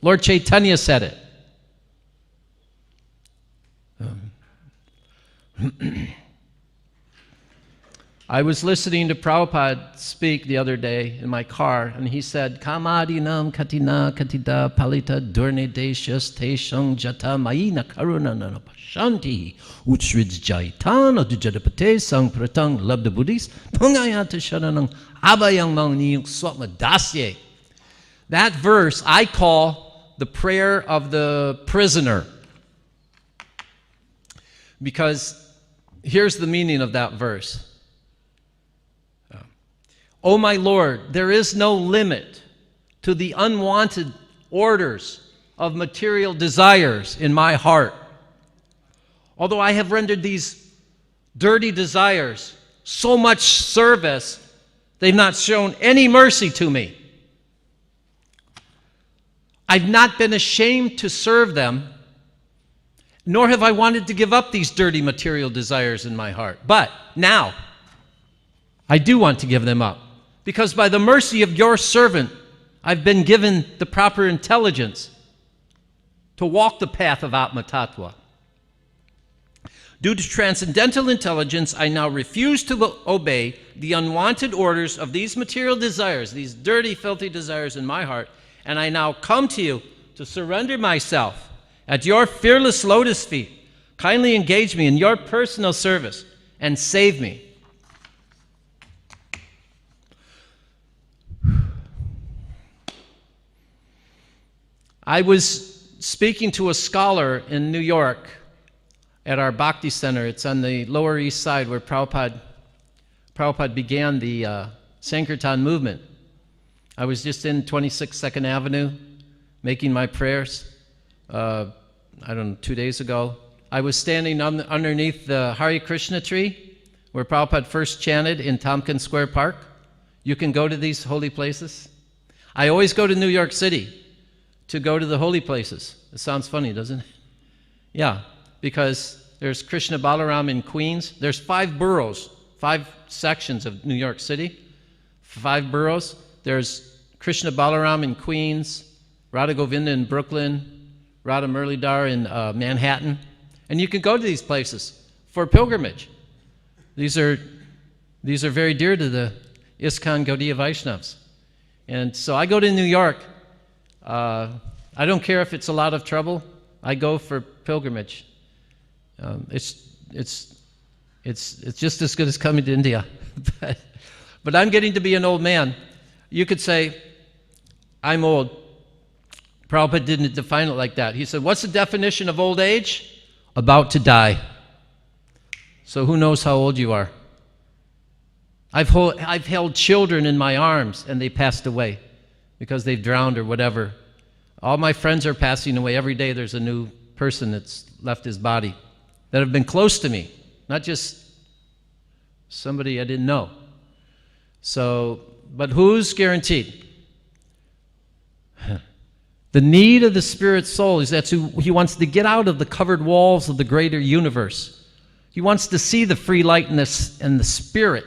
Lord Chaitanya said it. I was listening to Prabhupada speak the other day in my car, and he said, Kamadinam katina katida palita durne deshas teshang jata maina karuna nanapashanti utsrids jaitan adujadapate sang pratang labda buddhis pungayata sharanang abayang mangniyuk swapma dasye. That verse I call the prayer of the prisoner, because here's the meaning of that verse. O my Lord, there is no limit to the unwanted orders of material desires in my heart. Although I have rendered these dirty desires so much service, they've not shown any mercy to me. I've not been ashamed to serve them, nor have I wanted to give up these dirty material desires in my heart. But now, I do want to give them up, because by the mercy of your servant, I've been given the proper intelligence to walk the path of Atma Tattva. Due to transcendental intelligence, I now refuse to obey the unwanted orders of these material desires, these dirty, filthy desires in my heart, and I now come to you to surrender myself at your fearless lotus feet. Kindly engage me in your personal service and save me. I was speaking to a scholar in New York at our Bhakti Center. It's on the Lower East Side where Prabhupada began the Sankirtan movement. I was just in 26 Second Avenue making my prayers, 2 days ago. I was standing underneath the Hare Krishna tree where Prabhupada first chanted in Tompkins Square Park. You can go to these holy places. I always go to New York City to go to the holy places. It sounds funny, doesn't it? Yeah, because there's Krishna Balaram in Queens. There's 5 boroughs, 5 sections of New York City, 5 boroughs. There's Krishna Balaram in Queens, Radha Govinda in Brooklyn, Radha Murlidhar in Manhattan. And you can go to these places for pilgrimage. These are very dear to the ISKCON Gaudiya Vaishnavas. And so I go to New York. I don't care if it's a lot of trouble. I go for pilgrimage. It's just as good as coming to India. But I'm getting to be an old man. You could say, I'm old. Prabhupada didn't define it like that. He said, what's the definition of old age? About to die. So who knows how old you are? I've held children in my arms and they passed away because they've drowned or whatever. All my friends are passing away. Every day there's a new person that's left his body that have been close to me, not just somebody I didn't know. So, but who's guaranteed? The need of the spirit soul is that he wants to get out of the covered walls of the greater universe. He wants to see the free lightness and the spirit.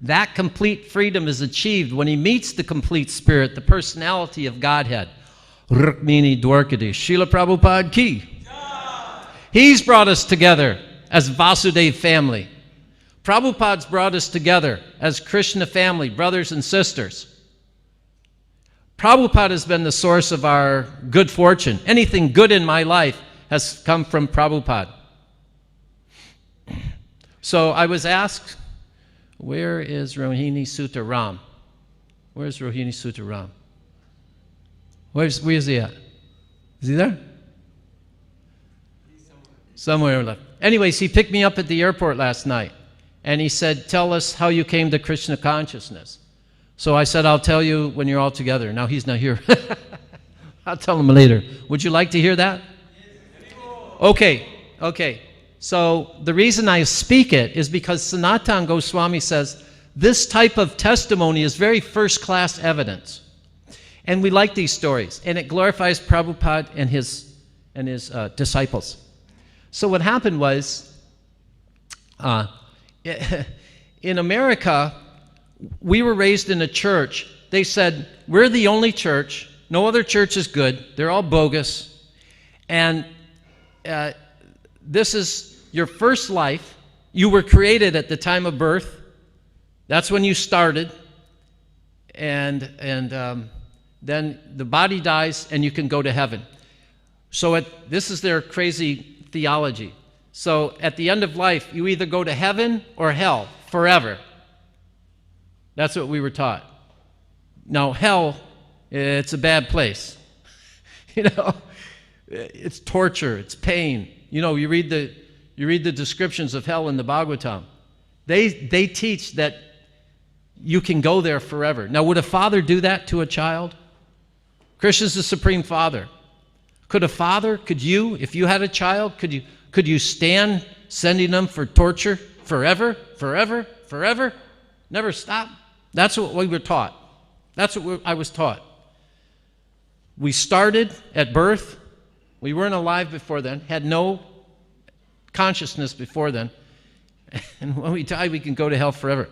That complete freedom is achieved when he meets the complete spirit, the personality of Godhead. Rukmini Dwarkadi, Srila Prabhupad ki. He's brought us together as Vasudev family. Prabhupada's brought us together as Krishna family, brothers and sisters. Prabhupada has been the source of our good fortune. Anything good in my life has come from Prabhupada. So I was asked, where is Rohini Sutta Ram? Where's Rohini Sutta Ram? Where is he at? Is he there? Somewhere left. Anyways, he picked me up at the airport last night, and he said, tell us how you came to Krishna consciousness. So I said, I'll tell you when you're all together. Now he's not here. I'll tell him later. Would you like to hear that? Okay. So the reason I speak it is because Sanatana Goswami says this type of testimony is very first-class evidence. And we like these stories. And it glorifies Prabhupada and his disciples. So what happened was, in America, we were raised in a church. They said, we're the only church. No other church is good. They're all bogus. And this is your first life. You were created at the time of birth. That's when you started. And then the body dies and you can go to heaven. So this is their crazy theology. So at the end of life, you either go to heaven or hell forever. That's what we were taught. Now, hell, it's a bad place. It's torture, it's pain. You read the descriptions of hell in the Bhagavatam. They teach that you can go there forever. Now, would a father do that to a child? Krishna's the Supreme Father. Could you, if you had a child, could you stand sending them for torture forever? Never stop? That's what we were taught. That's what I was taught. We started at birth. We weren't alive before then, had no consciousness before then. And when we die, we can go to hell forever.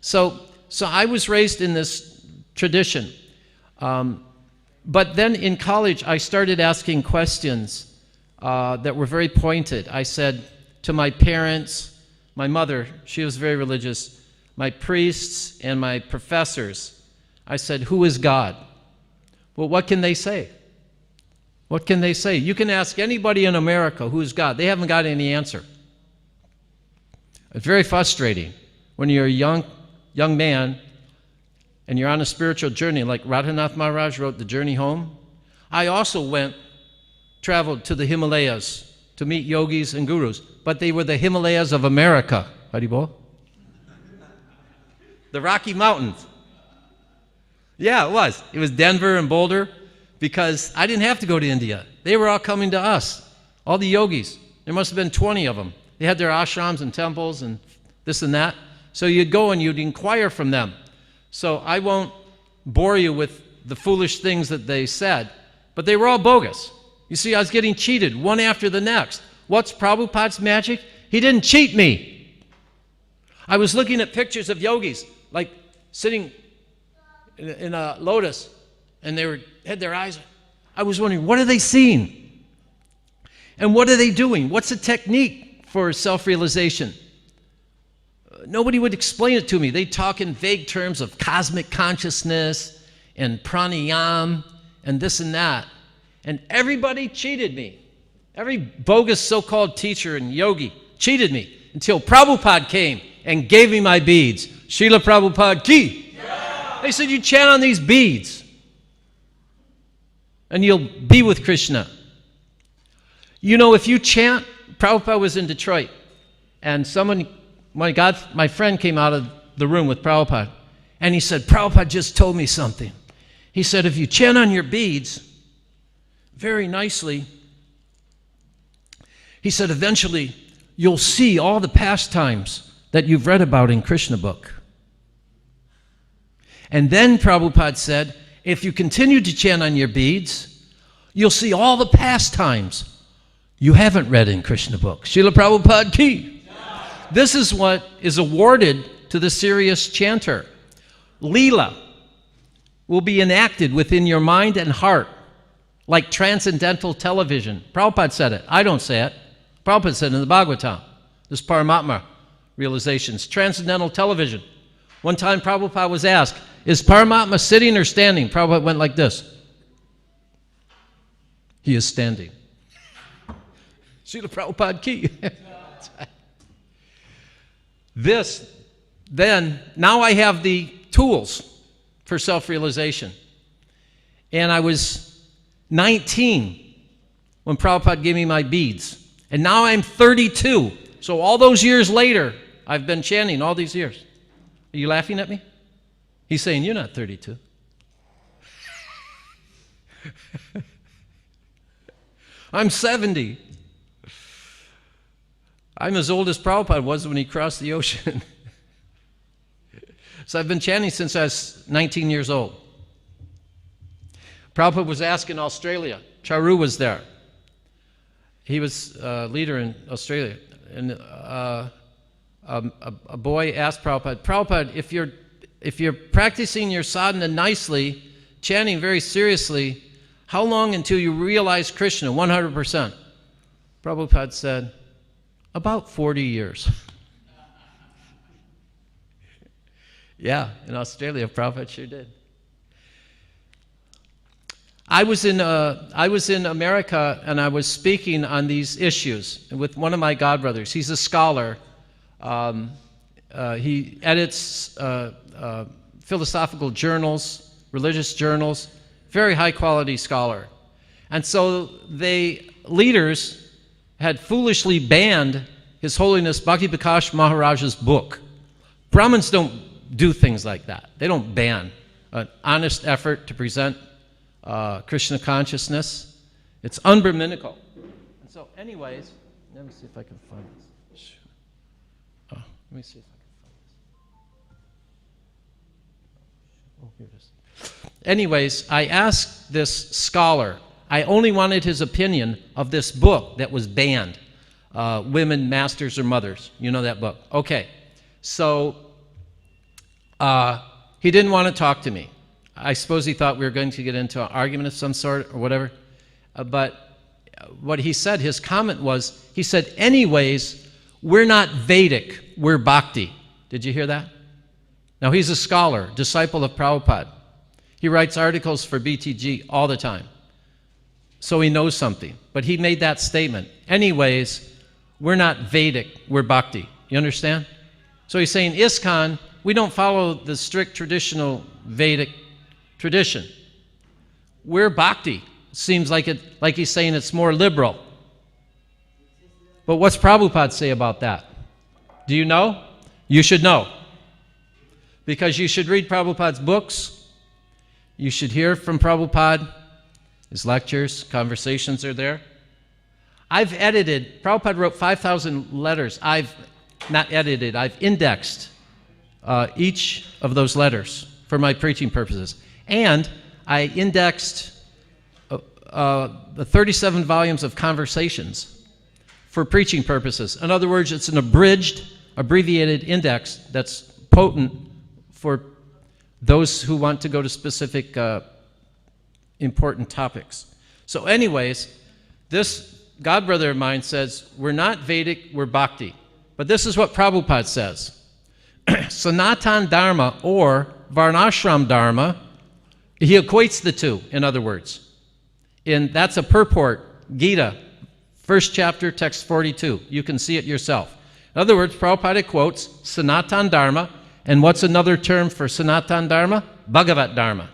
So I was raised in this tradition. But then in college, I started asking questions that were very pointed. I said to my parents, my mother, she was very religious, my priests and my professors, I said, who is God? Well, what can they say? What can they say? You can ask anybody in America who is God. They haven't got any answer. It's very frustrating when you're a young man and you're on a spiritual journey, like Radhanath Maharaj wrote The Journey Home. I also traveled to the Himalayas to meet yogis and gurus, but they were the Himalayas of America. Haribol? The Rocky Mountains. Yeah, it was. It was Denver and Boulder, because I didn't have to go to India. They were all coming to us, all the yogis. There must have been 20 of them. They had their ashrams and temples and this and that. So you'd go and you'd inquire from them. So I won't bore you with the foolish things that they said, but they were all bogus. You see, I was getting cheated one after the next. What's Prabhupada's magic? He didn't cheat me. I was looking at pictures of yogis, like sitting in a lotus, and they had their eyes. I was wondering, what are they seeing? And what are they doing? What's the technique for self-realization? Nobody would explain it to me. They talk in vague terms of cosmic consciousness and pranayam and this and that. And everybody cheated me. Every bogus so-called teacher and yogi cheated me until Prabhupada came and gave me my beads. Srila Prabhupad ki. Yeah. They said, you chant on these beads and you'll be with Krishna. If you chant, Prabhupada was in Detroit, and my friend came out of the room with Prabhupada, and he said, Prabhupada just told me something. He said, if you chant on your beads very nicely, he said, eventually you'll see all the pastimes that you've read about in Krishna book. And then Prabhupada said, if you continue to chant on your beads, you'll see all the pastimes you haven't read in Krishna book. Srila Prabhupada ki. Yeah. This is what is awarded to the serious chanter. Lila will be enacted within your mind and heart like transcendental television. Prabhupada said it. I don't say it. Prabhupada said it in the Bhagavatam. This Paramatma realizations. Transcendental television. One time Prabhupada was asked, is Paramatma sitting or standing? Prabhupada went like this. He is standing. Srila Prabhupada ki. Now I have the tools for self-realization. And I was 19 when Prabhupada gave me my beads. And now I'm 32. So all those years later, I've been chanting all these years. Are you laughing at me? He's saying, you're not 32. I'm 70. I'm as old as Prabhupada was when he crossed the ocean. So I've been chanting since I was 19 years old. Prabhupada was asked in Australia. Charu was there. He was a leader in Australia. And a boy asked Prabhupada, Prabhupada, if you're practicing your sadhana nicely, chanting very seriously, how long until you realize Krishna 100%? Prabhupada said, about 40 years. Yeah, in Australia, Prabhupada sure did. I was in America, and I was speaking on these issues with one of my godbrothers. He's a scholar. He edits philosophical journals, religious journals, very high-quality scholar. And so leaders had foolishly banned His Holiness Bhakti Bikash Maharaja's book. Brahmins don't do things like that. They don't ban an honest effort to present Krishna consciousness. It's unbrahminical. And so anyways, let me see if I can find this. Oh, let me see if I can find this. Oh, here it is. Anyways, I asked this scholar, I only wanted his opinion of this book that was banned, Women, Masters, or Mothers. You know that book. Okay. So he didn't want to talk to me. I suppose he thought we were going to get into an argument of some sort or whatever. But what he said, his comment was, he said, anyways, we're not Vedic, we're Bhakti. Did you hear that? Now, he's a scholar, disciple of Prabhupada. He writes articles for BTG all the time. So he knows something. But he made that statement. Anyways, we're not Vedic, we're Bhakti. You understand? So he's saying, ISKCON, we don't follow the strict traditional Vedic tradition. We're Bhakti. Seems like he's saying it's more liberal. But what's Prabhupada say about that? Do you know? You should know. Because you should read Prabhupada's books. You should hear from Prabhupada. His lectures, conversations are there. I've edited, Prabhupada wrote 5,000 letters. I've not edited, I've indexed each of those letters for my preaching purposes. And I indexed the 37 volumes of conversations for preaching purposes. In other words, it's an abridged, abbreviated index that's potent for those who want to go to specific important topics. So anyways, this godbrother of mine says, we're not Vedic, we're Bhakti. But this is what Prabhupada says. Sanatan Dharma or Varnashram Dharma, he equates the two, in other words. And that's a purport, Gita, 1st chapter, text 42. You can see it yourself. In other words, Prabhupada quotes Sanatan Dharma, and what's another term for Sanatan Dharma? Bhagavat Dharma.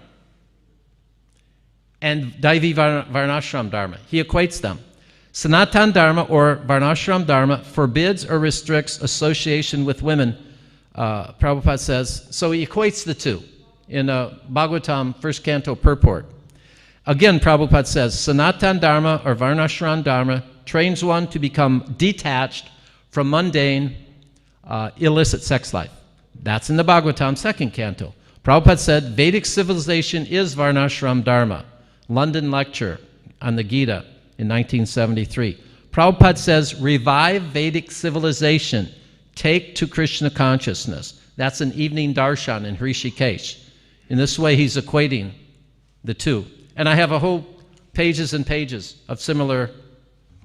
And Daivi Varnashram Dharma. He equates them. Sanatan Dharma or Varnashram Dharma forbids or restricts association with women, Prabhupada says. So he equates the two in Bhagavatam, 1st canto purport. Again, Prabhupada says, Sanatan Dharma or Varnashram Dharma trains one to become detached from mundane, illicit sex life. That's in the Bhagavatam, 2nd canto. Prabhupada said, Vedic civilization is Varnashram Dharma. London lecture on the Gita in 1973. Prabhupada says, revive Vedic civilization. Take to Krishna consciousness. That's an evening darshan in Hrishikesh. In this way, he's equating the two. And I have a whole pages and pages of similar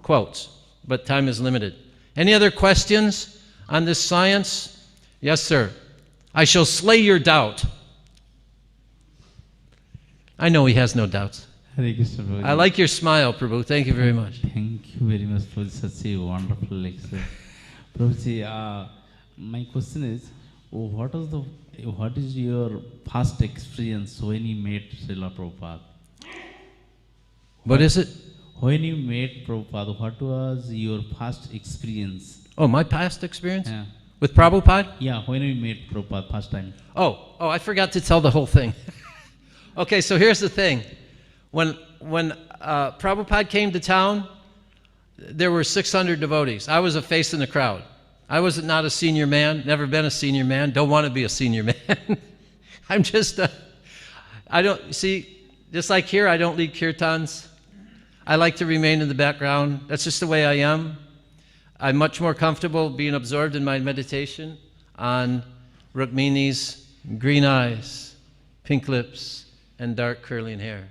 quotes, but time is limited. Any other questions on this science? Yes, sir. I shall slay your doubt. I know he has no doubts. Hare Krishna, Prabhuji. I like your smile, Prabhu. Thank you very much. Thank you very much for such a wonderful lecture. Prabhuji, my question is, what is your past experience when you met Srila Prabhupada? What is it? When you met Prabhupada, what was your past experience? Oh, my past experience? Yeah. With Prabhupada? Yeah, when we met Prabhupada first time. Oh, I forgot to tell the whole thing. Okay, so here's the thing. When Prabhupada came to town, there were 600 devotees. I was a face in the crowd. I was not a senior man, never been a senior man, don't want to be a senior man. I'm just, I don't, see, just like here, I don't lead kirtans. I like to remain in the background. That's just the way I am. I'm much more comfortable being absorbed in my meditation on Rukmini's green eyes, pink lips, and dark curling hair.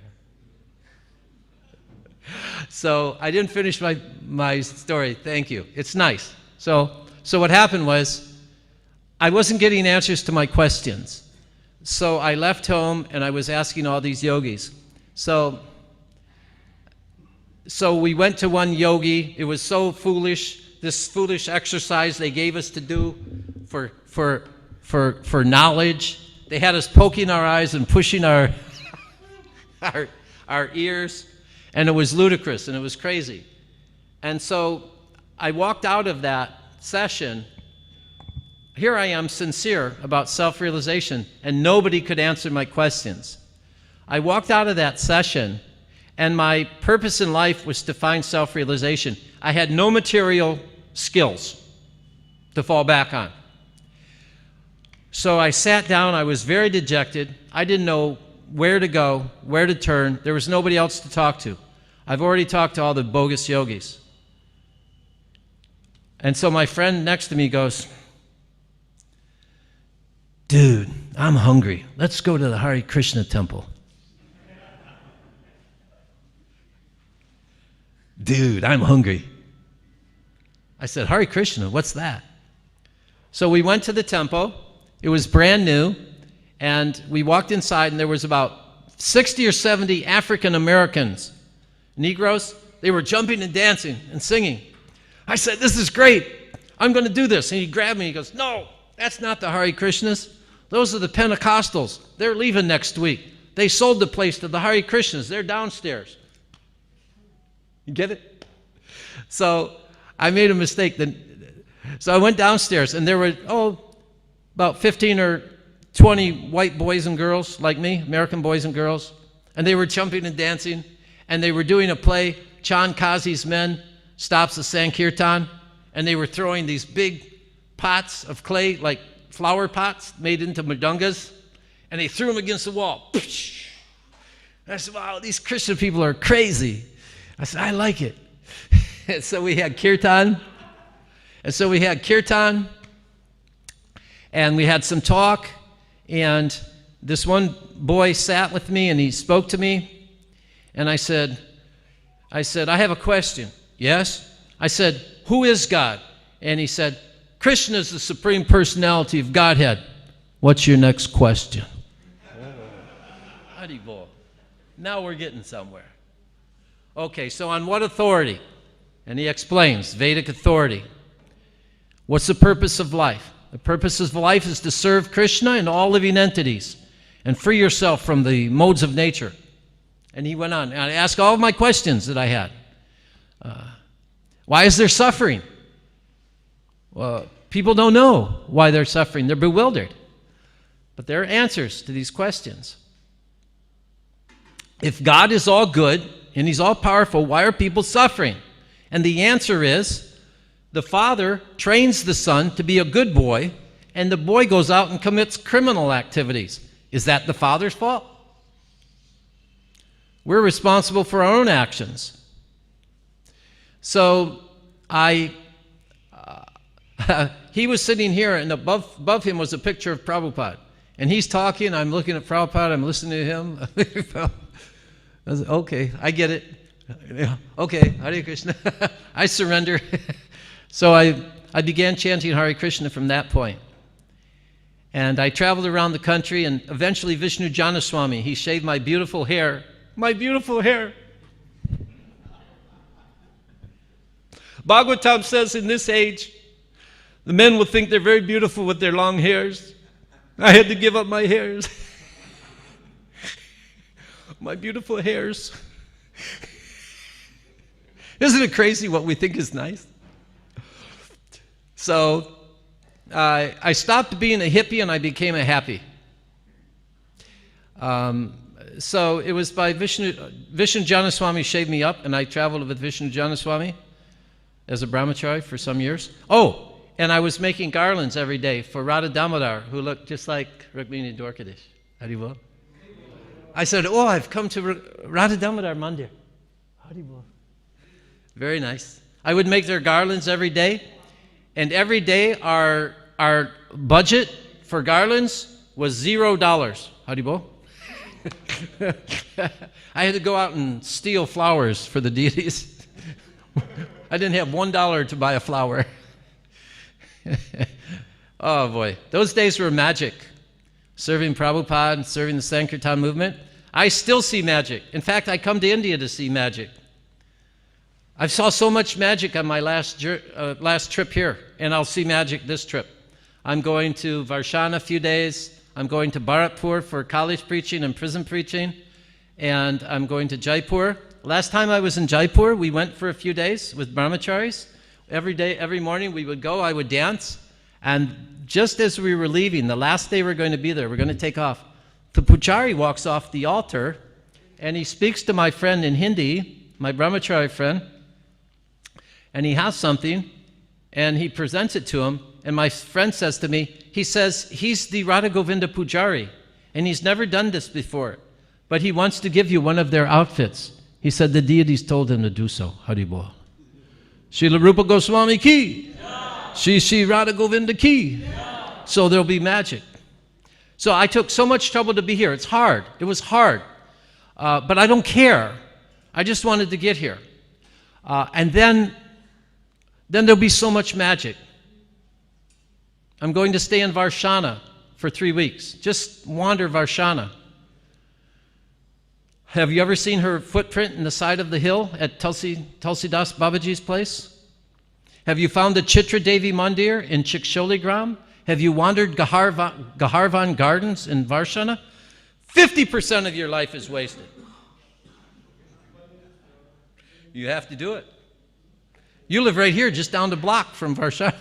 So I didn't finish my story. Thank you. It's nice. So what happened was I wasn't getting answers to my questions. So I left home and I was asking all these yogis. So we went to one yogi. It was so foolish, this foolish exercise they gave us to do for knowledge. They had us poking our eyes and pushing our ears. And it was ludicrous and it was crazy. And so I walked out of that session. Here I am, sincere about self-realization, and nobody could answer my questions. I walked out of that session, and my purpose in life was to find self-realization. I had no material skills to fall back on. So I sat down. I was very dejected. I didn't know where to go, where to turn. There was nobody else to talk to. I've already talked to all the bogus yogis. And so my friend next to me goes, dude, I'm hungry. Let's go to the Hare Krishna temple. Dude, I'm hungry. I said, Hare Krishna, what's that? So we went to the temple. It was brand new. And we walked inside, and there was about 60 or 70 African Americans, Negroes. They were jumping and dancing and singing. I said, this is great. I'm going to do this. And he grabbed me. He goes, no, that's not the Hare Krishnas. Those are the Pentecostals. They're leaving next week. They sold the place to the Hare Krishnas. They're downstairs. You get it? So I made a mistake. So I went downstairs, and there were, about 15 or 20 white boys and girls like me, American boys and girls, and they were jumping and dancing, and they were doing a play, Chand Kazi's Men Stops the Sankirtan, and they were throwing these big pots of clay, like flower pots made into mridungas, and they threw them against the wall. And I said, wow, these Christian people are crazy. I said, I like it. And so we had kirtan, and we had some talk. And this one boy sat with me and he spoke to me. And I said, I have a question. Yes? I said, who is God? And he said, Krishna is the Supreme Personality of Godhead. What's your next question? Haribol. Now we're getting somewhere. Okay, so on what authority? And he explains, Vedic authority. What's the purpose of life? The purpose of life is to serve Krishna and all living entities and free yourself from the modes of nature. And he went on. And I asked all of my questions that I had. Why is there suffering? Well, people don't know why they're suffering. They're bewildered. But there are answers to these questions. If God is all good and he's all powerful, why are people suffering? And the answer is, the father trains the son to be a good boy, and the boy goes out and commits criminal activities. Is that the father's fault? We're responsible for our own actions. So he was sitting here, and above him was a picture of Prabhupada. And he's talking, I'm looking at Prabhupada, I'm listening to him. I said, okay, I get it. Okay, Hare Krishna. I surrender. So I began chanting Hare Krishna from that point. And I traveled around the country, and eventually Vishnu Janaswami, he shaved my beautiful hair. My beautiful hair. Bhagavatam says in this age, the men will think they're very beautiful with their long hairs. I had to give up my hairs. My beautiful hairs. Isn't it crazy what we think is nice? So I stopped being a hippie and I became a happy. So it was by Vishnu Janaswami shaved me up, and I traveled with Vishnu Janaswami as a brahmachari for some years. Oh, and I was making garlands every day for Radha Damodar, who looked just like Rukmini Dwarkadish. Haribol. I said, oh, I've come to Radha Damodar Mandir. Haribol. Very nice. I would make their garlands every day, and every day our budget for garlands was $0. Haribol. I had to go out and steal flowers for the deities. I didn't have $1 to buy a flower. Oh boy, those days were magic. Serving Prabhupada, serving the Sankirtan movement. I still see magic. In fact, I come to India to see magic. I saw so much magic on my last trip here, and I'll see magic this trip. I'm going to Varshana a few days. I'm going to Bharatpur for college preaching and prison preaching, and I'm going to Jaipur. Last time I was in Jaipur, we went for a few days with brahmacharis. Every day, every morning we would go, I would dance, and just as we were leaving, the last day we're going to be there, we're going to take off, the puchari walks off the altar, and he speaks to my friend in Hindi, my brahmachari friend, and he has something, and he presents it to him, and my friend says to me, he says, he's the Radha Govinda Pujari, and he's never done this before, but he wants to give you one of their outfits. He said the deities told him to do so. Haribol. Srila Rupa Goswami ki. Shri Radha Govinda ki. So there'll be magic. So I took so much trouble to be here. It's hard. It was hard. But I don't care. I just wanted to get here. And then there'll be so much magic. I'm going to stay in Varshana for 3 weeks. Just wander Varshana. Have you ever seen her footprint in the side of the hill at Tulsidas Babaji's place? Have you found the Chitra Devi Mandir in Chiksholigram? Have you wandered Gaharvan Gardens in Varshana? 50% of your life is wasted. You have to do it. You live right here, just down the block from Varshana.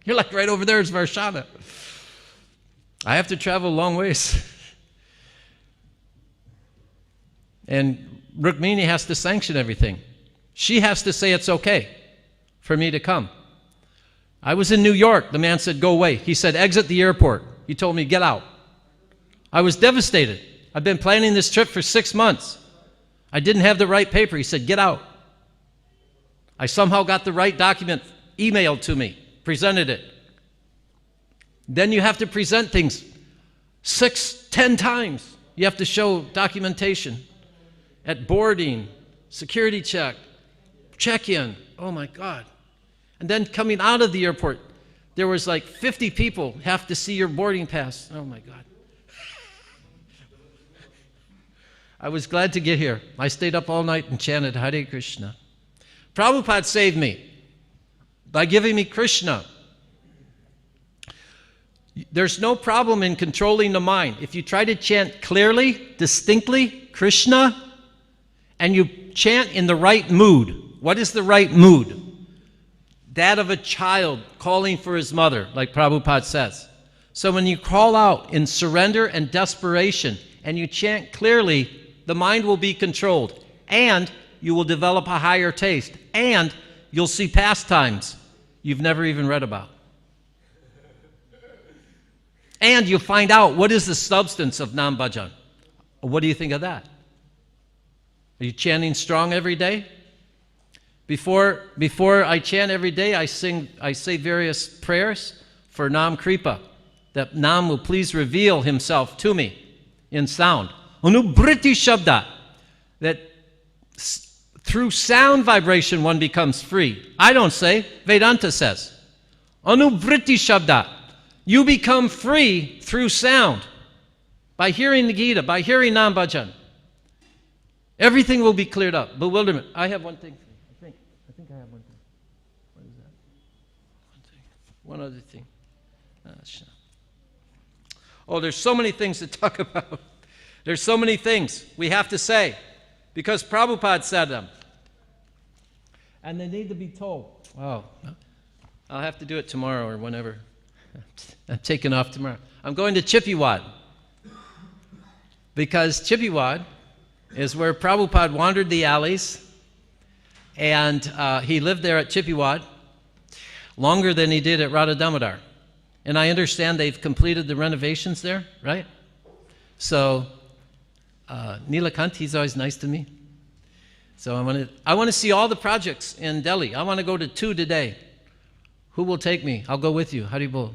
You're like right over there is Varshana. I have to travel a long ways. And Rukmini has to sanction everything. She has to say it's okay for me to come. I was in New York. The man said, go away. He said, exit the airport. He told me, get out. I was devastated. I've been planning this trip for 6 months. I didn't have the right paper. He said, get out. I somehow got the right document emailed to me, presented it. Then you have to present things 6, 10 times. You have to show documentation at boarding, security check-in. Oh my God. And then coming out of the airport, there was like 50 people have to see your boarding pass. Oh my God. I was glad to get here. I stayed up all night and chanted Hare Krishna. Prabhupada saved me by giving me Krishna. There's no problem in controlling the mind. If you try to chant clearly, distinctly, Krishna, and you chant in the right mood. What is the right mood? That of a child calling for his mother, like Prabhupada says. So when you call out in surrender and desperation, and you chant clearly, the mind will be controlled, and you will develop a higher taste, and you'll see pastimes you've never even read about. And you'll find out what is the substance of Nam Bhajan. What do you think of that? Are you chanting strong every day? Before I chant every day, I say various prayers for Nam Kripa, that Nam will please reveal himself to me in sound. Anubriti Shabda, that through sound vibration one becomes free. I don't say, Vedanta says. Anubriti Shabda, you become free through sound. By hearing the Gita, by hearing Nam Bhajan. Everything will be cleared up. Bewilderment. I have one thing for you. I think I have one thing. What is that? One thing. One other thing. Oh, there's so many things to talk about. There's so many things we have to say because Prabhupada said them. And they need to be told. Oh, I'll have to do it tomorrow or whenever. I'm taking off tomorrow. I'm going to Chippewa, because Chippewa is where Prabhupada wandered the alleys, and he lived there at Chippewa longer than he did at Radha Damodar. And I understand they've completed the renovations there, right? So Nilakant, he's always nice to me. So I want to see all the projects in Delhi. I want to go to 2 today. Who will take me? I'll go with you. Haribol.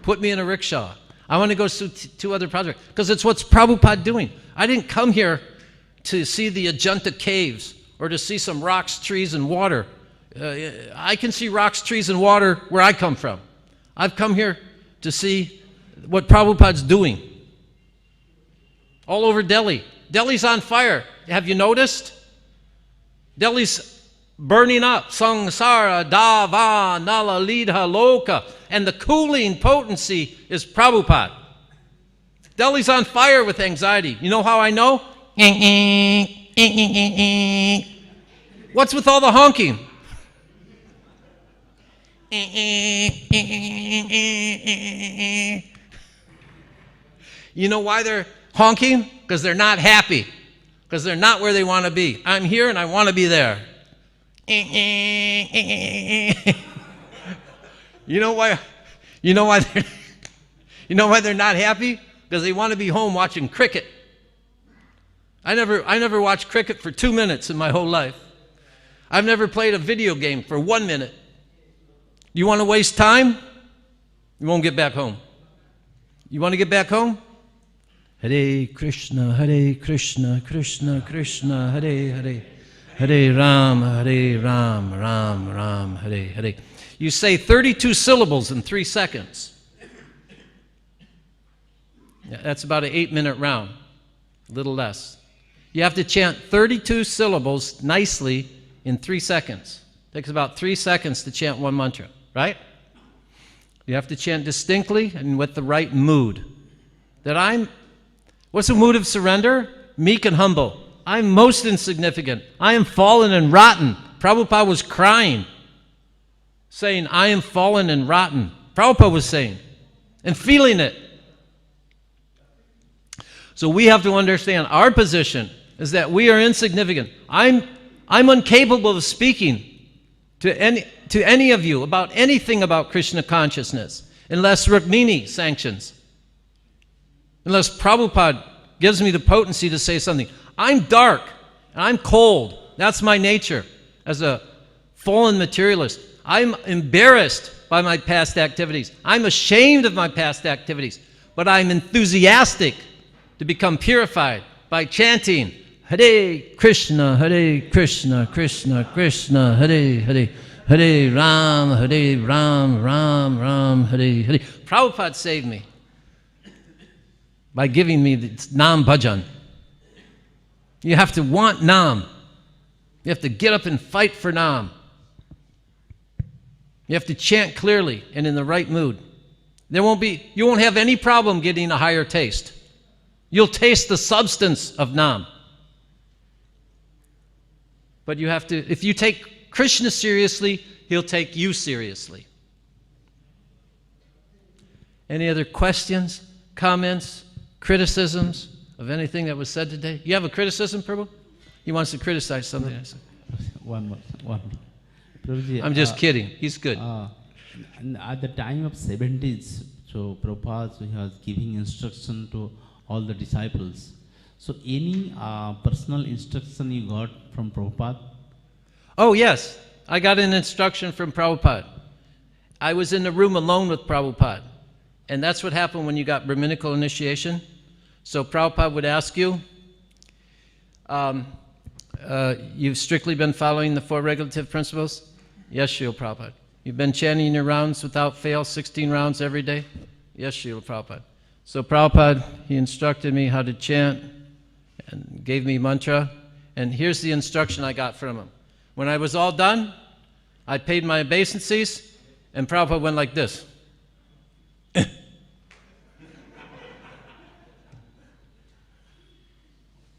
Put me in a rickshaw. I want to go to 2 other projects, because it's what's Prabhupada doing. I didn't come here to see the Ajanta caves or to see some rocks, trees, and water. I can see rocks, trees, and water where I come from. I've come here to see what Prabhupada's doing. All over Delhi. Delhi's on fire. Have you noticed? Delhi's burning up. Sangsara, Dava, Nala, Lidha, Loka. And the cooling potency is Prabhupada. Delhi's on fire with anxiety. You know how I know? What's with all the honking? You know why they're honking? Because they're not happy. Because they're not where they want to be. I'm here and I want to be there. You know why they're not happy? Because they want to be home watching cricket. I never watched cricket for 2 minutes in my whole life. I've never played a video game for 1 minute. You want to waste time? You won't get back home. You want to get back home? Hare Krishna, Krishna Krishna, Hare Hare. Hare Ram, Ram Ram, Hare Hare. You say 32 syllables in 3 seconds. Yeah, that's about an 8-minute round, a little less. You have to chant 32 syllables nicely in 3 seconds. It takes about 3 seconds to chant one mantra, right? You have to chant distinctly and with the right mood. What's the mood of surrender? Meek and humble. I'm most insignificant. I am fallen and rotten. Prabhupada was crying, saying, I am fallen and rotten. Prabhupada was saying, and feeling it. So we have to understand our position is that we are insignificant. I'm incapable of speaking to any of you about anything about Krishna consciousness unless Rukmini sanctions, unless Prabhupada gives me the potency to say something. I'm dark and I'm cold. That's my nature as a fallen materialist. I'm embarrassed by my past activities. I'm ashamed of my past activities, but I'm enthusiastic to become purified by chanting Hare Krishna, Krishna Krishna, Hare Hare, Hare Ram, Ram Ram, Hare Hare. Prabhupada saved me by giving me the Nam Bhajan. You have to want Nam. You have to get up and fight for Nam. You have to chant clearly and in the right mood. You won't have any problem getting a higher taste. You'll taste the substance of Nam. But you have to, if you take Krishna seriously, he'll take you seriously. Any other questions, comments, criticisms of anything that was said today? You have a criticism, Prabhu? He wants to criticize something I said. One more. Prabhuji, I'm just kidding. He's good. At the time of 70s, so Prabhupada was giving instruction to all the disciples. So any personal instruction you got from Prabhupada? Oh, yes. I got an instruction from Prabhupada. I was in the room alone with Prabhupada. And that's what happened when you got Brahminical initiation. So Prabhupada would ask you, you've strictly been following the 4 regulative principles? Yes, Srila Prabhupada. You've been chanting your rounds without fail, 16 rounds every day? Yes, Srila Prabhupada. So Prabhupada, he instructed me how to chant and gave me mantra. And here's the instruction I got from him. When I was all done, I paid my obeisances, and Prabhupada went like this.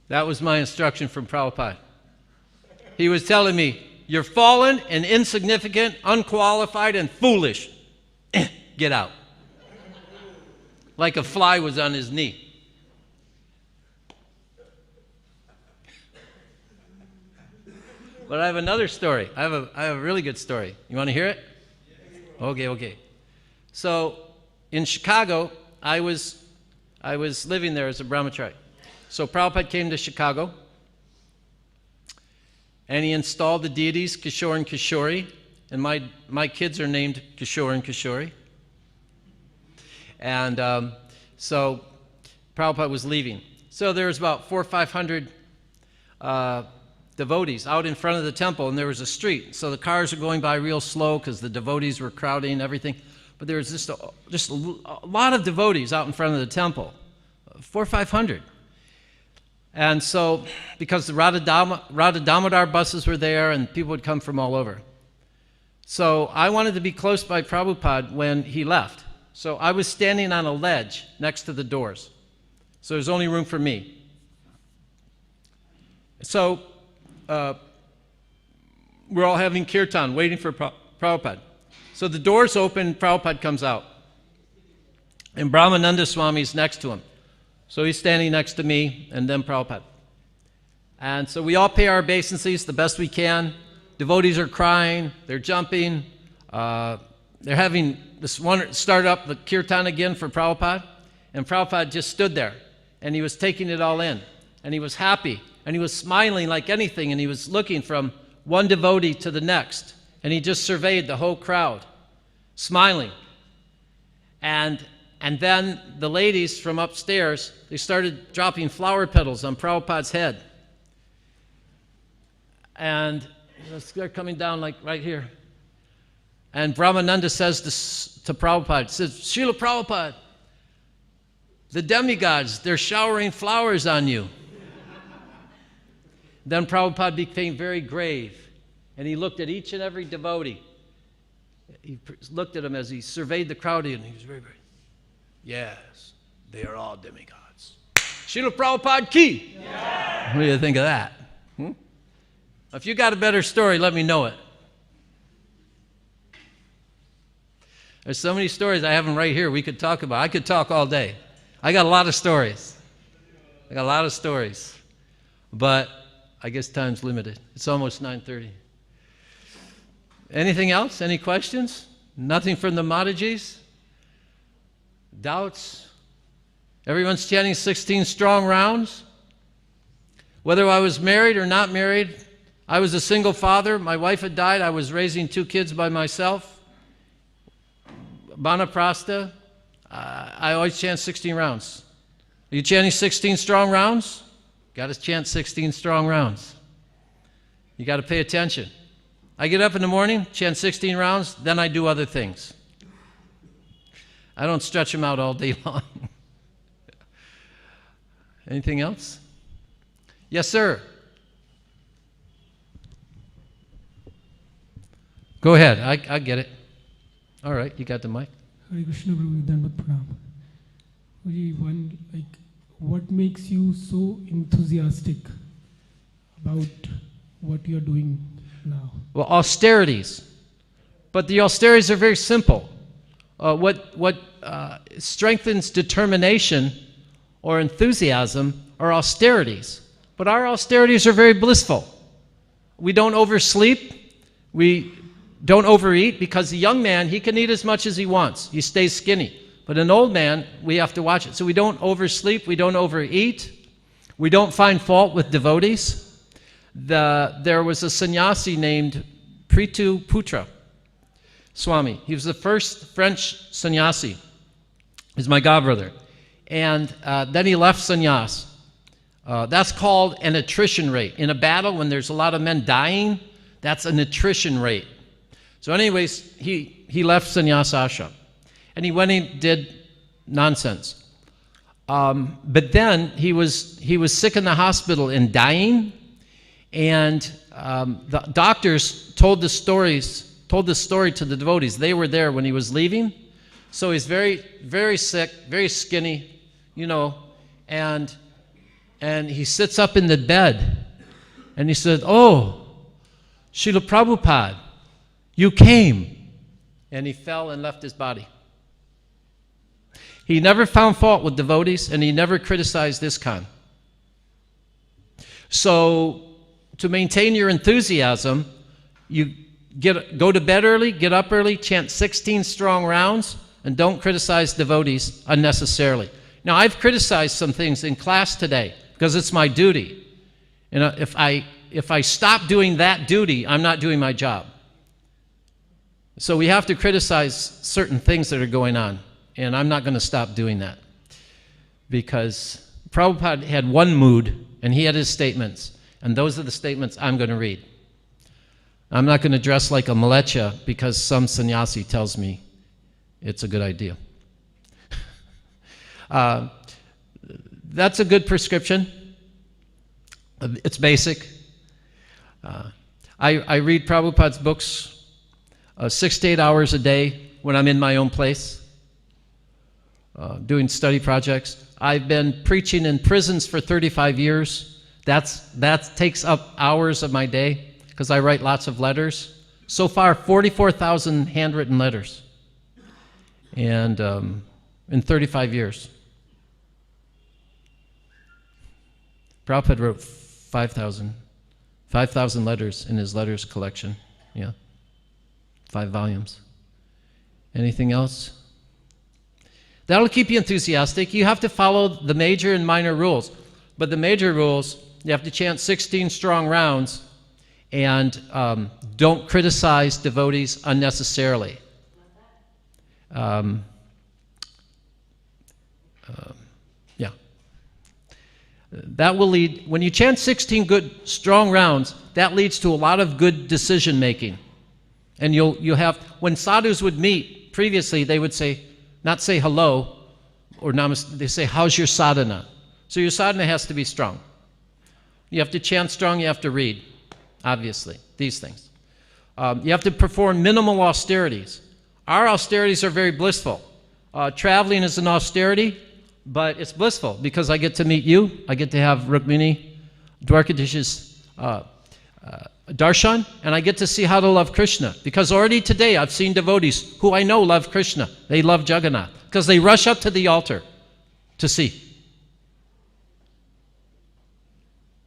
That was my instruction from Prabhupada. He was telling me, you're fallen and insignificant, unqualified, and foolish. Get out. like a fly was on his knee. But I have another story. I have a really good story. You want to hear it? Okay. So in Chicago, I was living there as a brahmachari. So Prabhupada came to Chicago, and he installed the deities Kishore and Kishori, and my kids are named Kishore and Kishori. And so Prabhupada was leaving. So there was about 400 or 500 devotees out in front of the temple, and there was a street. So the cars were going by real slow because the devotees were crowding and everything. But there was just a lot of devotees out in front of the temple, 400 or 500. And so, because the Radha Damodar buses were there, and people would come from all over. So I wanted to be close by Prabhupada when he left. So I was standing on a ledge next to the doors. So there's only room for me. So we're all having kirtan, waiting for Prabhupada. So the doors open, Prabhupada comes out. And Brahmananda Swami's next to him. So he's standing next to me, and then Prabhupada. And so we all pay our obeisances the best we can. Devotees are crying, they're jumping. They're having this one start up the kirtan again for Prabhupada. And Prabhupada just stood there, and he was taking it all in. And he was happy, and he was smiling like anything, and he was looking from one devotee to the next. And he just surveyed the whole crowd, smiling. And then the ladies from upstairs, they started dropping flower petals on Prabhupada's head. And they're coming down like right here. And Brahmananda says to Prabhupada, says, Srila Prabhupada, the demigods, they're showering flowers on you. Then Prabhupada became very grave, and he looked at each and every devotee. He looked at them as he surveyed the crowd, and he was very, very, yes, they are all demigods. Srila Prabhupada ki! Yeah. What do you think of that? If you got a better story, let me know it. There's so many stories I have them right here we could talk about. I could talk all day. I got a lot of stories. But I guess time's limited. It's almost 9:30. Anything else? Any questions? Nothing from the Matajis? Doubts? Everyone's chanting 16 strong rounds? Whether I was married or not married, I was a single father. My wife had died. I was raising 2 kids by myself. Banaprastha. I always chant 16 rounds. Are you chanting 16 strong rounds? Got to chant 16 strong rounds. You got to pay attention. I get up in the morning, chant 16 rounds, then I do other things. I don't stretch them out all day long. Anything else? Yes, sir. Go ahead. I get it. All right, you got the mic. Hare Krishna, Prabhu, Dhanvat Pranam. What makes you so enthusiastic about what you're doing now? Well, austerities. But the austerities are very simple. What strengthens determination or enthusiasm are austerities. But our austerities are very blissful. We don't oversleep. We don't overeat, because the young man, he can eat as much as he wants. He stays skinny. But an old man, we have to watch it. So we don't oversleep. We don't overeat. We don't find fault with devotees. There was a sannyasi named Prithu Putra Swami. He was the first French sannyasi. He's my godbrother. And then he left sannyas. That's called an attrition rate. In a battle, when there's a lot of men dying, that's an attrition rate. So anyways, he left sannyasa ashram. And he went and did nonsense. But then he was sick in the hospital and dying. And the doctors told the story to the devotees. They were there when he was leaving. So he's very, very sick, very skinny, and he sits up in the bed and he said, "Oh, Srila Prabhupada, you came." And he fell and left his body. He never found fault with devotees, and he never criticized ISKCON. So, to maintain your enthusiasm, you go to bed early, get up early, chant 16 strong rounds, and don't criticize devotees unnecessarily. Now, I've criticized some things in class today because it's my duty. And if I stop doing that duty, I'm not doing my job. So we have to criticize certain things that are going on, and I'm not going to stop doing that. Because Prabhupada had one mood, and he had his statements, and those are the statements I'm going to read. I'm not going to dress like a malecha because some sannyasi tells me it's a good idea. That's a good prescription. It's basic. I read Prabhupada's books 6 to 8 hours a day when I'm in my own place, doing study projects. I've been preaching in prisons for 35 years. That takes up hours of my day because I write lots of letters. So far, 44,000 handwritten letters, and in 35 years. Prabhupada wrote 5,000 letters in his letters collection. Yeah, 5 volumes. Anything else? That'll keep you enthusiastic. You have to follow the major and minor rules. But the major rules, you have to chant 16 strong rounds, and don't criticize devotees unnecessarily. Yeah. That will lead, when you chant 16 good, strong rounds, that leads to a lot of good decision making. And you'll have, when sadhus would meet previously, they would say, not say hello or namaste, they say, how's your sadhana? So your sadhana has to be strong. You have to chant strong, you have to read, obviously, these things. You have to perform minimal austerities. Our austerities are very blissful. Traveling is an austerity, but it's blissful because I get to meet you, I get to have Rukmini, Dwarkadish's darshan, and I get to see how to love Krishna. Because already today I've seen devotees who I know love Krishna. They love Jagannath because they rush up to the altar to see.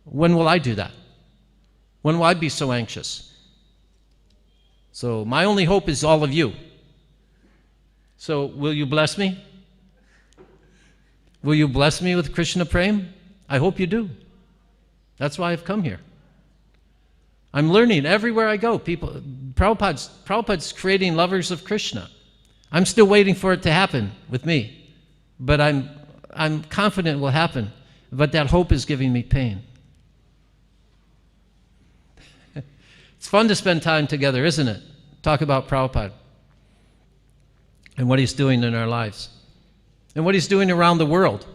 When will I do that? When will I be so anxious? So my only hope is all of you. So will you bless me? Will you bless me with Krishna Prem? I hope you do. That's why I've come here. I'm learning everywhere I go. Prabhupada's creating lovers of Krishna. I'm still waiting for it to happen with me. But I'm confident it will happen. But that hope is giving me pain. It's fun to spend time together, isn't it? Talk about Prabhupada and what he's doing in our lives and what he's doing around the world.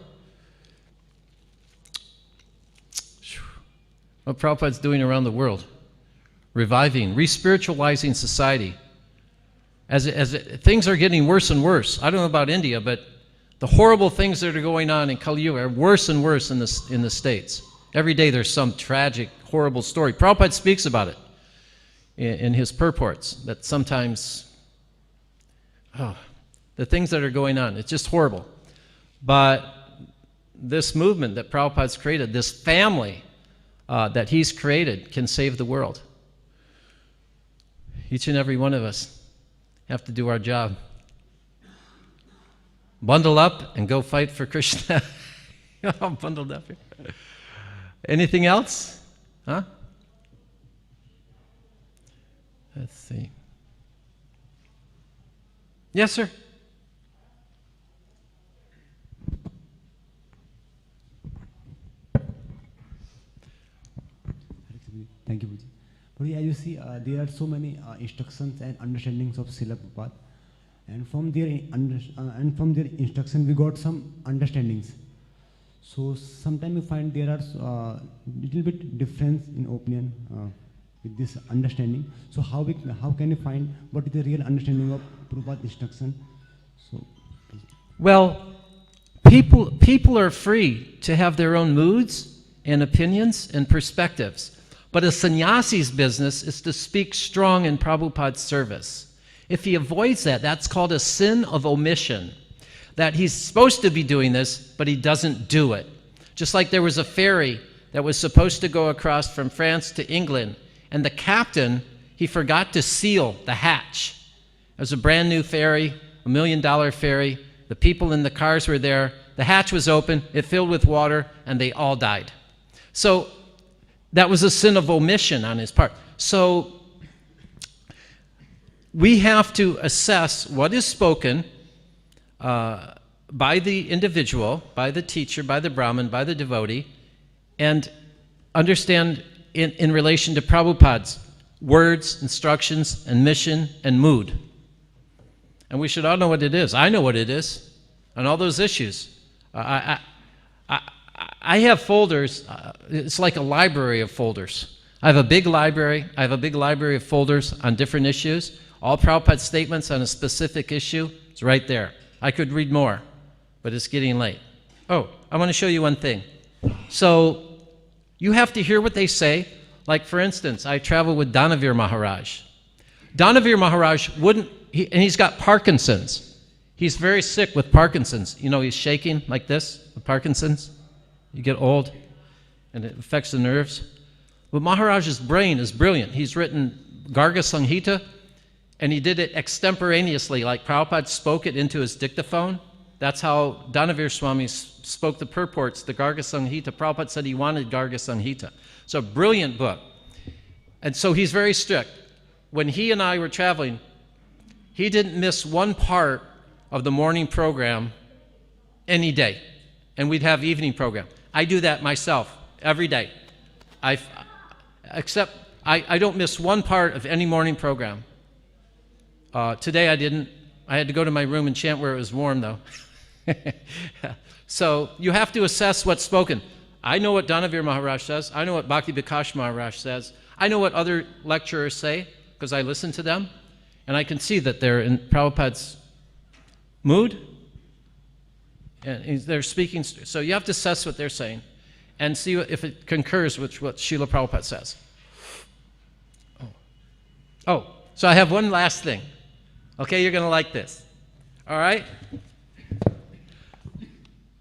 What Prabhupada's doing around the world. Reviving, re-spiritualizing society. As things are getting worse and worse. I don't know about India, but the horrible things that are going on in Kali Yuga are worse and worse in the States. Every day there's some tragic, horrible story. Prabhupada speaks about it in his purports, that sometimes, the things that are going on, it's just horrible. But this movement that Prabhupada's created, this family that he's created, can save the world. Each and every one of us have to do our job. Bundle up and go fight for Krishna. I'm bundled up here. Anything else? Huh? Let's see. Yes, sir. Thank you, Puji. But yeah, you see, there are so many instructions and understandings of Srila Prabhupada, and from their instruction we got some understandings. So sometimes you find there are little bit difference in opinion with this understanding. So how can you find what is the real understanding of Prabhupada's instruction? So, well, people are free to have their own moods and opinions and perspectives. But a sannyasi's business is to speak strong in Prabhupada's service. If he avoids that, that's called a sin of omission. that he's supposed to be doing this, but he doesn't do it. Just like there was a ferry that was supposed to go across from France to England, and the captain, he forgot to seal the hatch. It was a brand new ferry, $1 million ferry. The people in the cars were there. The hatch was open, it filled with water, and they all died. So that was a sin of omission on his part. So we have to assess what is spoken by the individual, by the teacher, by the Brahmin, by the devotee, and understand in relation to Prabhupada's words, instructions, and mission, and mood. And we should all know what it is. I know what it is on all those issues. I have folders. It's like a library of folders. I have a big library. I have a big library of folders on different issues. All Prabhupada's statements on a specific issue, it's right there. I could read more, but it's getting late. Oh, I want to show you one thing. So you have to hear what they say. Like, for instance, I travel with Danavir Maharaj. Danavir Maharaj wouldn't, and he's got Parkinson's. He's very sick with Parkinson's. You know, he's shaking like this with Parkinson's. You get old, and it affects the nerves. But Maharaj's brain is brilliant. He's written Garga Samhita, and he did it extemporaneously, like Prabhupada spoke it into his dictaphone. That's how Danavir Swami spoke the purports, the Garga Samhita. Prabhupada said he wanted Garga Samhita. It's a brilliant book. And so he's very strict. When he and I were traveling, he didn't miss one part of the morning program any day. And we'd have evening program. I do that myself every day. I don't miss one part of any morning program. Today I didn't. I had to go to my room and chant where it was warm, though. So you have to assess what's spoken. I know what Danavir Maharaj says. I know what Bhakti Vikash Maharaj says. I know what other lecturers say because I listen to them. And I can see that they're in Prabhupada's mood. And they're speaking. So you have to assess what they're saying and see if it concurs with what Srila Prabhupada says. Oh, so I have one last thing. Okay, you're going to like this. All right?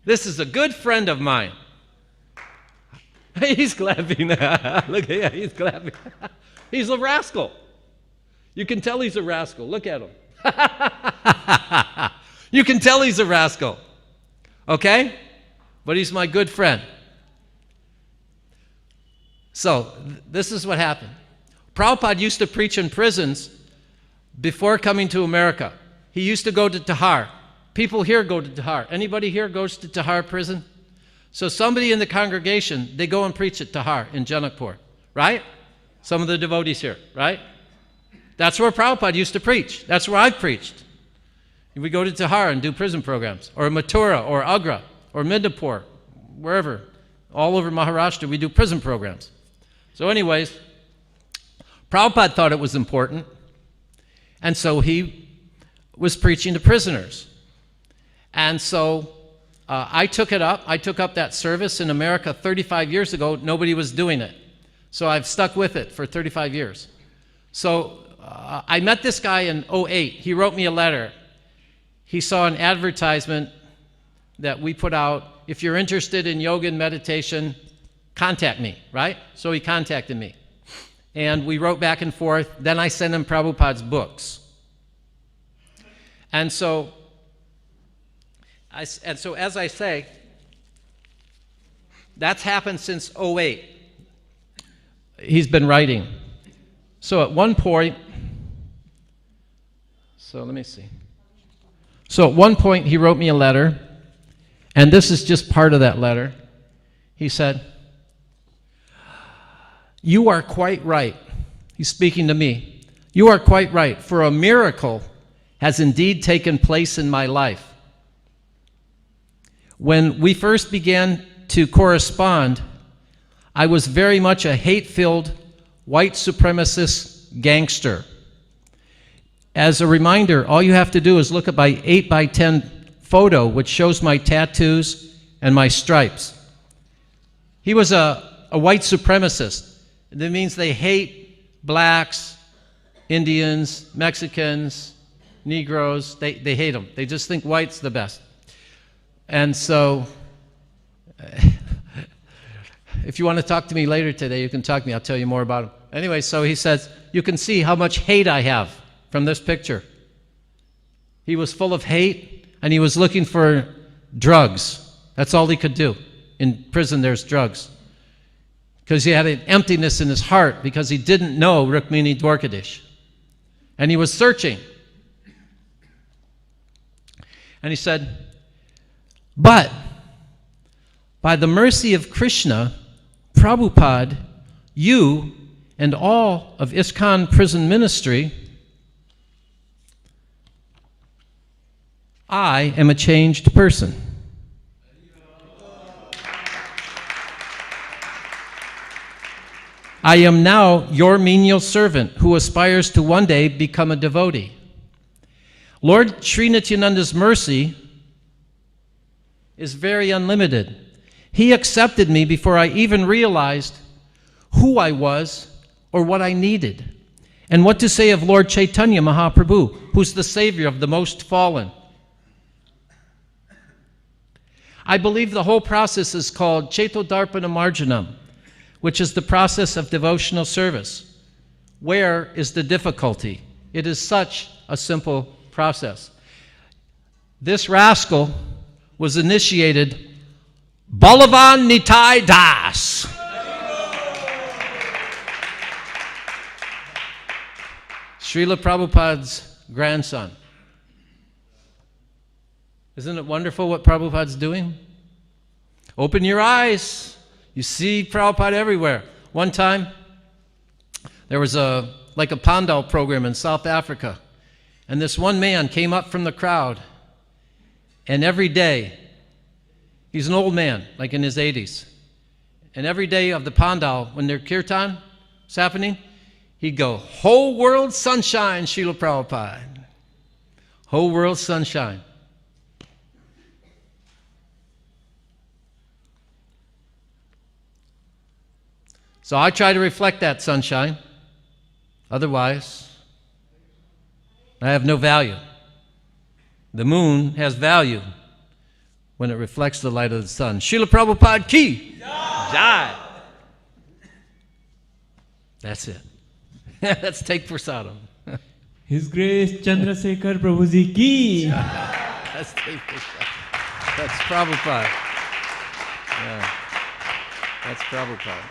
This is a good friend of mine. He's clapping. Look at him. He's clapping. He's a rascal. You can tell he's a rascal. Look at him. You can tell he's a rascal. Okay? But he's my good friend. So, this is what happened. Prabhupada used to preach in prisons before coming to America. He used to go to Tihar. People here go to Tihar. Anybody here goes to Tihar prison? So somebody in the congregation, they go and preach at Tihar in Janakpur, right? Some of the devotees here, right? That's where Prabhupada used to preach. That's where I've preached. We go to Tihar and do prison programs, or Mathura, or Agra, or Midnapur, wherever. All over Maharashtra, we do prison programs. So anyways, Prabhupada thought it was important, and so he was preaching to prisoners. And so I took it up. I took up that service in America 35 years ago. Nobody was doing it. So I've stuck with it for 35 years. So I met this guy in 2008. He wrote me a letter. He saw an advertisement that we put out. If you're interested in yoga and meditation, contact me, right? So he contacted me. And we wrote back and forth. Then I sent him Prabhupada's books. And so as I say, that's happened since 2008. He's been writing. So at one point, so let me see. So at one point he wrote me a letter, and this is just part of that letter. He said, "You are quite right." He's speaking to me. "You are quite right, for a miracle has indeed taken place in my life. When we first began to correspond, I was very much a hate-filled, white supremacist gangster. As a reminder, all you have to do is look at my 8x10 photo, which shows my tattoos and my stripes. He was a white supremacist. That means they hate blacks, Indians, Mexicans, Negroes. They hate them. They just think white's the best. And so, if you want to talk to me later today, you can talk to me. I'll tell you more about him. Anyway, so he says, you can see how much hate I have from this picture. He was full of hate, and he was looking for drugs. That's all he could do. In prison, there's drugs. Because he had an emptiness in his heart because he didn't know Rukmini Dwarkadish. And he was searching. And he said, but by the mercy of Krishna, Prabhupada, you and all of ISKCON prison ministry, I am a changed person. I am now your menial servant who aspires to one day become a devotee. Lord Sri Nityananda's mercy is very unlimited. He accepted me before I even realized who I was or what I needed. And what to say of Lord Chaitanya Mahaprabhu, who's the savior of the most fallen. I believe the whole process is called Chaitodarpana Marjanam, which is the process of devotional service. Where is the difficulty? It is such a simple process. This rascal was initiated Balavan Nitai Das. Srila Prabhupada's grandson. Isn't it wonderful what Prabhupada's doing? Open your eyes. You see Prabhupada everywhere. One time, there was like a Pandal program in South Africa. And this one man came up from the crowd. And every day, he's an old man, like in his 80s. And every day of the Pandal, when their kirtan was happening, he'd go, whole world sunshine, Srila Prabhupada. Whole world sunshine. So I try to reflect that sunshine. Otherwise, I have no value. The moon has value when it reflects the light of the sun. Srila Prabhupada ki jai. That's it. Let's take prasadam. His Grace Chandrashekhar Prabhuji ki. Let's take prasadam. That's Prabhupada. Yeah. That's Prabhupada.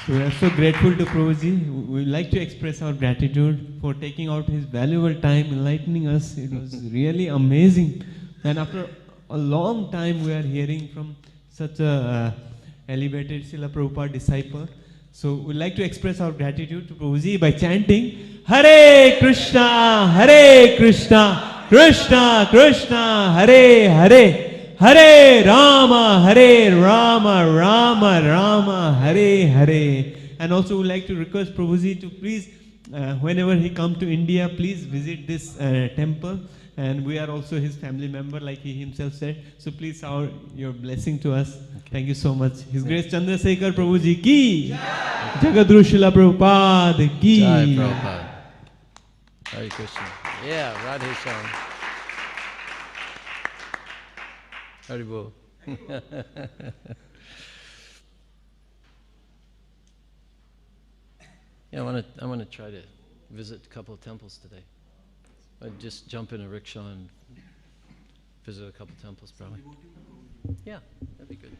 So we are so grateful to Prabhuji. We would like to express our gratitude for taking out his valuable time, enlightening us. It was really amazing. And after a long time we are hearing from such a elevated Srila Prabhupada disciple. So we would like to express our gratitude to Prabhuji by chanting Hare Krishna, Krishna Krishna, Hare Hare. Hare Rama, Rama Rama, Hare Hare. And also would like to request Prabhuji to please, whenever he comes to India, please visit this temple. And we are also his family member, like he himself said. So please shower your blessing to us. Okay. Thank you so much. His Grace Chandrashekhar Prabhuji ki. Jagadru Srila Prabhupada ki. Jai Prabhupada. Hare Krishna. Yeah, Radhe Shyam. Haribol. Yeah, I want to try to visit a couple of temples today. I'd just jump in a rickshaw and visit a couple temples, probably. Yeah, that'd be good.